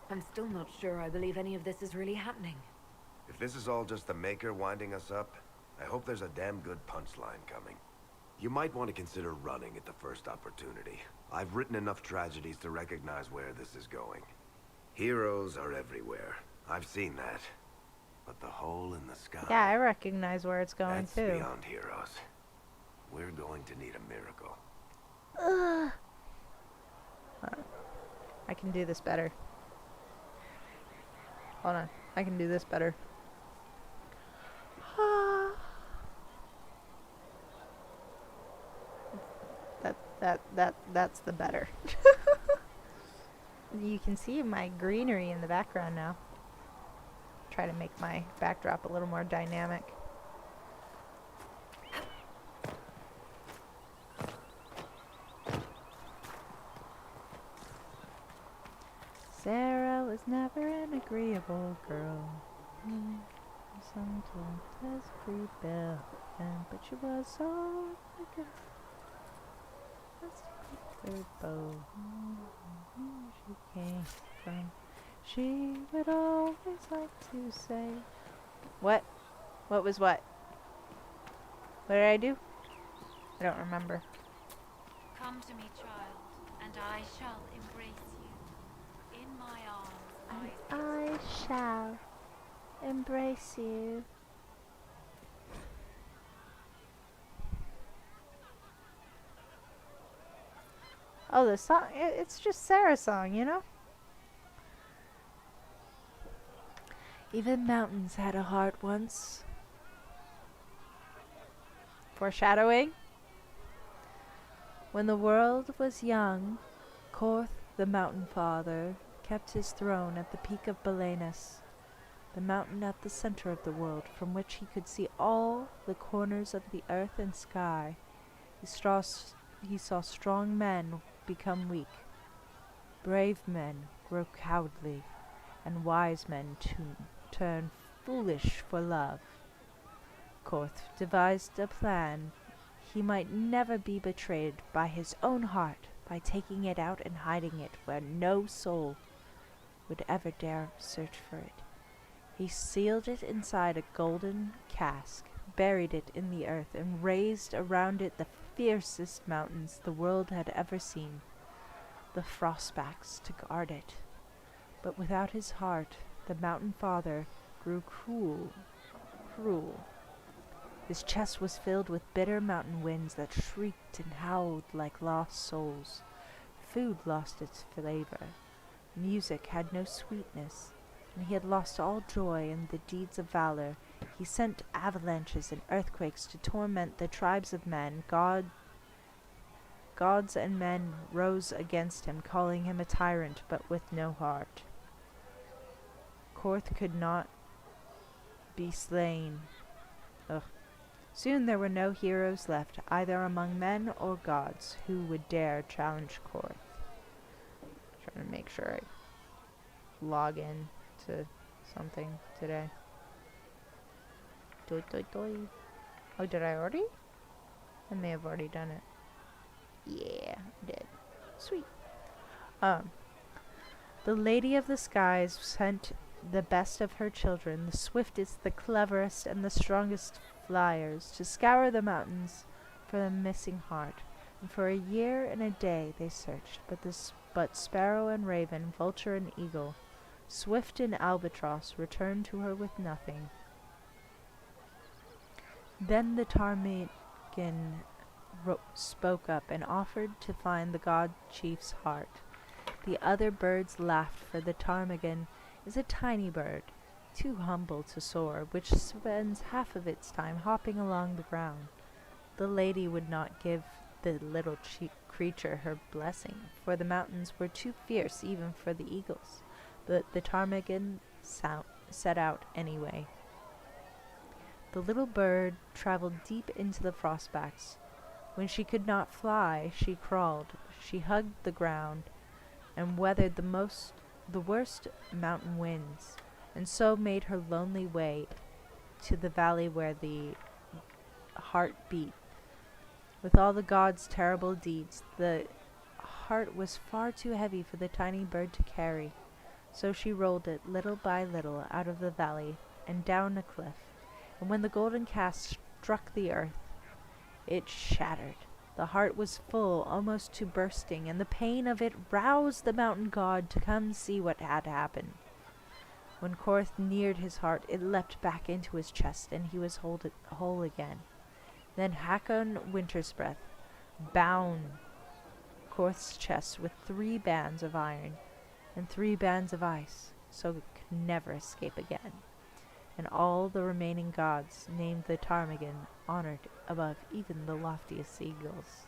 I'm still not sure I believe any of this is really happening. If this is all just the Maker winding us up, I hope there's a damn good punchline coming. You might want to consider running at the first opportunity. I've written enough tragedies to recognize where this is going. Heroes are everywhere. I've seen that. But the hole in the sky... Yeah, I recognize where it's going that's too. beyond heroes. We're going to need a miracle. Ugh. I can do this better. Hold on. I can do this better. That's the better. You can see my greenery in the background now. Try to make my backdrop a little more dynamic. Sarah was never an agreeable girl. Sometimes rebellion, but she was so like a third bow. She came from. She would always like to say. What? What was what? What did I do? I don't remember. Come to me, child, and I shall embrace you. In my arms, I shall embrace you. Oh, the song, it's just Sarah's song, you know? Even mountains had a heart once. Foreshadowing. When the world was young, Korth, the Mountain Father, kept his throne at the peak of Belenus, the mountain at the center of the world, from which he could see all the corners of the earth and sky. He saw strong men become weak, brave men grow cowardly, and wise men turn foolish for love. Korth devised a plan. He might never be betrayed by his own heart by taking it out and hiding it where no soul would ever dare search for it. He sealed it inside a golden cask, buried it in the earth, and raised around it the fiercest mountains the world had ever seen, the Frostbacks, to guard it. But without his heart, the Mountain Father grew cruel. His chest was filled with bitter mountain winds that shrieked and howled like lost souls. Food lost its flavor. Music had no sweetness, and he had lost all joy in the deeds of valor. He sent avalanches and earthquakes to torment the tribes of men. Gods and men rose against him, calling him a tyrant, but with no heart. Korth could not be slain. Soon there were no heroes left, either among men or gods, who would dare challenge Korth. Trying to make sure I log in to something today. Oh, did I already? I may have already done it. Yeah, I did. Sweet. The Lady of the Skies sent the best of her children, the swiftest, the cleverest, and the strongest flyers, to scour the mountains for the missing heart. And for a year and a day they searched, but sparrow and raven, vulture and eagle, swift and albatross returned to her with nothing. Then the ptarmigan spoke up and offered to find the god chief's heart. The other birds laughed, for the ptarmigan is a tiny bird, too humble to soar, which spends half of its time hopping along the ground. The lady would not give the little creature her blessing, for the mountains were too fierce even for the eagles. But the ptarmigan set out anyway. The little bird traveled deep into the Frostbacks. When she could not fly, she crawled. She hugged the ground and weathered the worst mountain winds, and so made her lonely way to the valley where the heart beat. With all the gods' terrible deeds, the heart was far too heavy for the tiny bird to carry, so she rolled it little by little out of the valley and down a cliff, and when the golden cask struck the earth, it shattered. The heart was full, almost to bursting, and the pain of it roused the mountain god to come see what had happened. When Korth neared his heart, it leapt back into his chest, and he was whole again. Then Hakon Wintersbreath bound Korth's chest with 3 bands of iron and 3 bands of ice, so it could never escape again. And all the remaining gods named the ptarmigan, honored above even the loftiest eagles.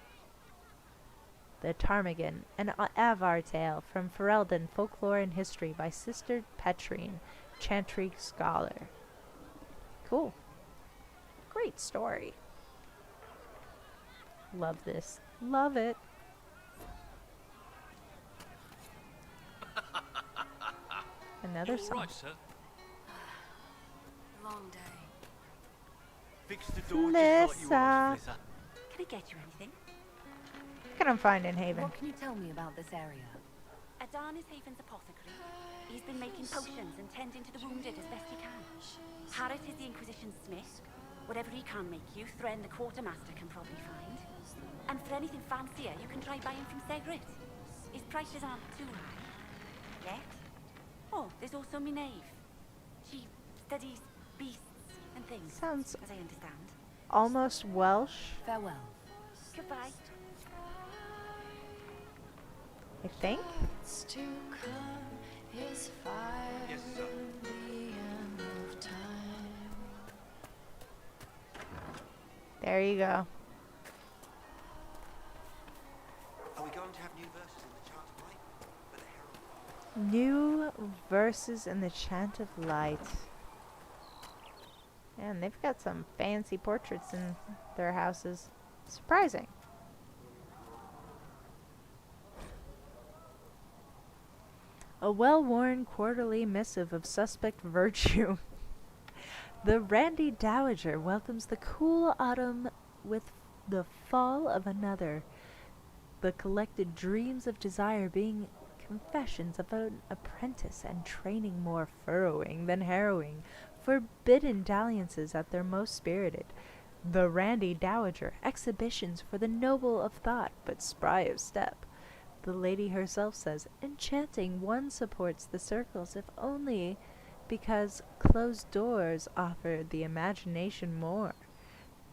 The Ptarmigan, an Avar tale from Ferelden Folklore and History by Sister Petrine, Chantry Scholar. Cool. Great story. Love this. Love it. Another song. Right, sir. Long day. Fix the door just like you asked, Flizzer. Can I get you anything? What can I find in Haven? What can you tell me about this area? Adan is Haven's apothecary. He's been making potions and tending to the wounded as best he can. Harrit is the Inquisition's smith. Whatever he can make you, Thren the Quartermaster can probably find. And for anything fancier, you can try buying from Segrit. His prices aren't too high. Yet. Oh, there's also Minave. She studies beasts and things, Sounds as I understand. almost Welsh, Farewell. Goodbye. I think. Yes, sir. There you go. Are we going to have new verses in the Chant of Light? For the Herald? New verses in the Chant of Light. And they've got some fancy portraits in their houses. Surprising. A well-worn quarterly missive of suspect virtue. The Randy Dowager welcomes the cool autumn with the fall of another. The collected dreams of desire being Confessions of an apprentice and training more furrowing than harrowing. Forbidden dalliances at their most spirited. The Randy Dowager. Exhibitions for the noble of thought but spry of step. The lady herself says, enchanting one supports the circles, if only because closed doors offer the imagination more.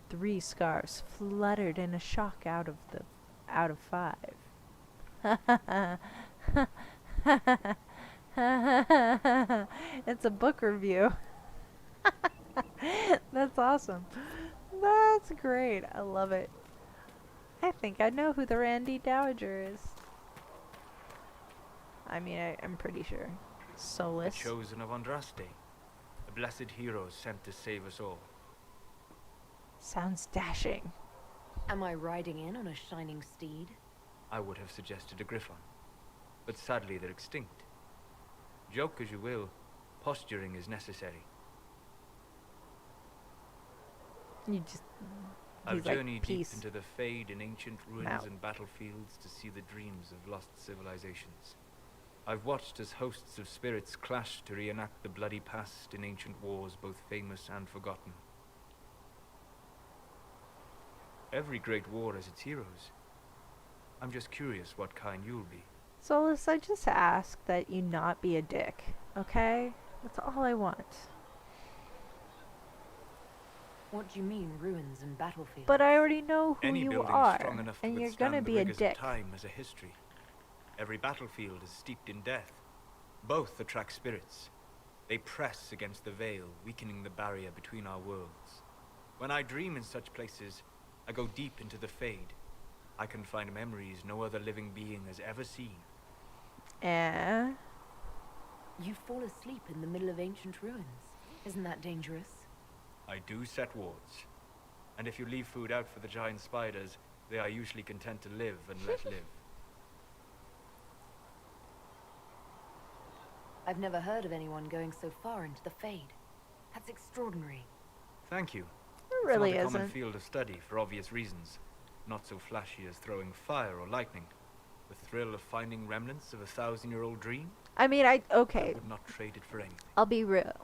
3 scarves fluttered in a shock out of 5. It's a book review. That's awesome. That's great. I love it. I think I know who the Randy Dowager is. I mean, I'm pretty sure. Solus. The chosen of Andraste. A blessed hero sent to save us all. Sounds dashing. Am I riding in on a shining steed? I would have suggested a griffon, but sadly they're extinct. Joke as you will, posturing is necessary. You just... I've like, journeyed deep peace. into the Fade in ancient ruins Mount. and battlefields to see the dreams of lost civilizations. I've watched as hosts of spirits clash to reenact the bloody past in ancient wars both famous and forgotten. Every great war has its heroes. I'm just curious what kind you'll be. Solus, I just ask that you not be a dick, okay? That's all I want. What do you mean, ruins and battlefields? But I already know who Any you building are, strong enough and to you're withstand gonna the be a rigors dick. of time has a history. Every battlefield is steeped in death. Both attract spirits. They press against the veil, weakening the barrier between our worlds. When I dream in such places, I go deep into the Fade. I can find memories no other living being has ever seen. You fall asleep in the middle of ancient ruins. Isn't that dangerous? I do set wards. And if you leave food out for the giant spiders, they are usually content to live and let live. I've never heard of anyone going so far into the Fade. That's extraordinary. Thank you. It really it's not a common isn't. field of study for obvious reasons. Not so flashy as throwing fire or lightning. The thrill of finding remnants of a 1,000-year-old dream? I mean, I would not trade it for anything. I'll be real.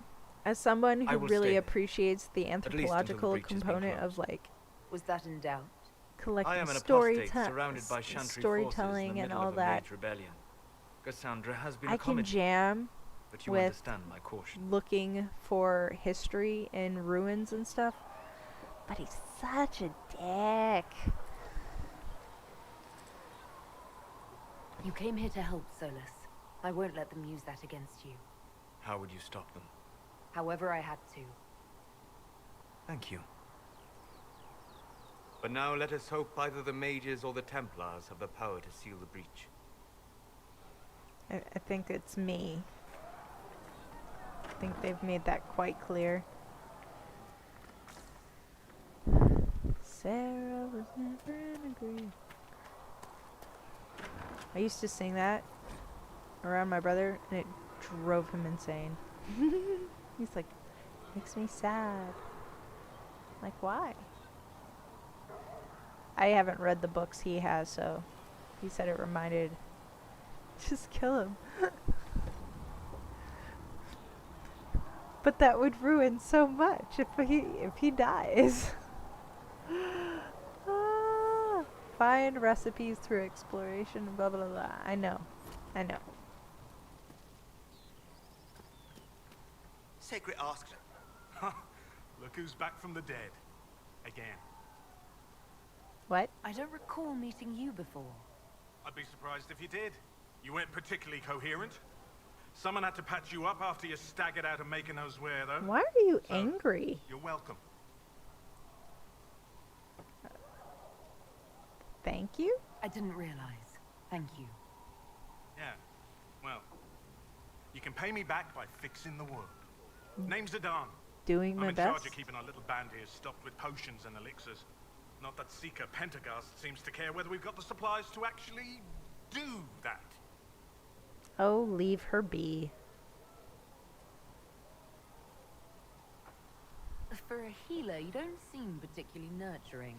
As someone I who will really stay there. appreciates the until the anthropological breach has been component of like Was that in doubt? I collecting am an story apostate surrounded by Chantry storytelling forces in and the middle all of a that, mage rebellion. Cassandra has been I can accommodated, jam but you with understand my caution. looking for history in ruins and stuff. But he's such a dick. You came here to help, Solus. I won't let them use that against you. How would you stop them? However I had to. Thank you. But now let us hope either the mages or the Templars have the power to seal the breach. I think it's me. I think they've made that quite clear. Sarah was never in a grave. I used to sing that around my brother, and it drove him insane. He's like, makes me sad. Like, why? I haven't read the books he has, so he said it reminded. Just kill him. But that would ruin so much if he dies. Find recipes through exploration, blah blah blah. I know. Sacred asked. Look who's back from the dead. Again. What? I don't recall meeting you before. I'd be surprised if you did. You weren't particularly coherent. Someone had to patch you up after you staggered out of Mykonos Ware, though. Why are you angry? You're welcome. Thank you? I didn't realize. Thank you. Yeah. Well, you can pay me back by fixing the world. Name's Adan. Doing my I'm in best. charge of keeping our little band here stocked with potions and elixirs. Not that Seeker Pentagast seems to care whether we've got the supplies to actually do that. Oh, leave her be. For a healer, you don't seem particularly nurturing.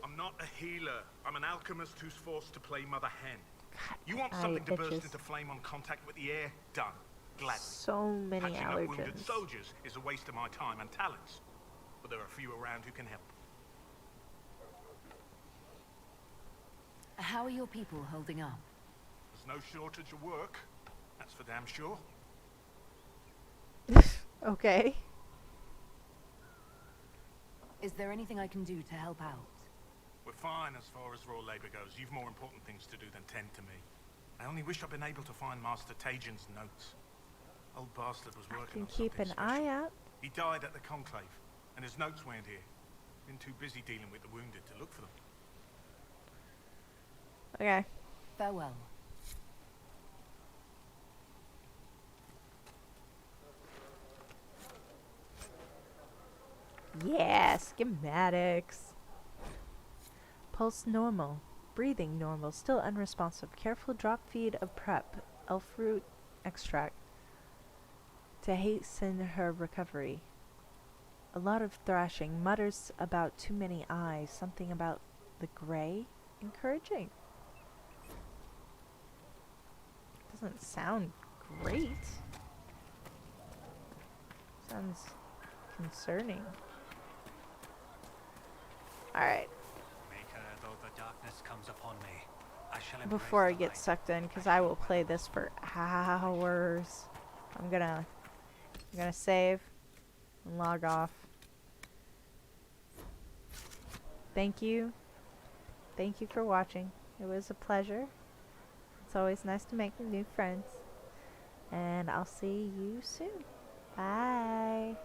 I'm not a healer. I'm an alchemist who's forced to play Mother Hen. You want my something to burst itches. into flame on contact with the air? Done. Gladly. So many Patching up wounded allergens. soldiers is a waste of my time and talents. But there are a few around who can help. How are your people holding up? There's no shortage of work. That's for damn sure. Okay. Is there anything I can do to help out? We're fine as far as raw labor goes. You've more important things to do than tend to me. I only wish I'd been able to find Master Tajin's notes. Old bastard was working Can on keep something an eye special. out. He died at the Conclave, and his notes weren't here. Been too busy dealing with the wounded to look for them. Okay. Farewell. Yeah, schematics. Pulse normal. Breathing normal. Still unresponsive. Careful drop feed of prep. Elf root extract. To hasten her recovery. A lot of thrashing. Mutters about too many eyes. Something about the gray. Encouraging. Doesn't sound great. Sounds concerning. Alright. Though the darkness comes upon me, I shall embrace Before I the get light. sucked in, because I will play this for hours. I'm gonna save and log off. Thank you for watching. It was a pleasure. It's always nice to make new friends, and I'll see you soon. Bye.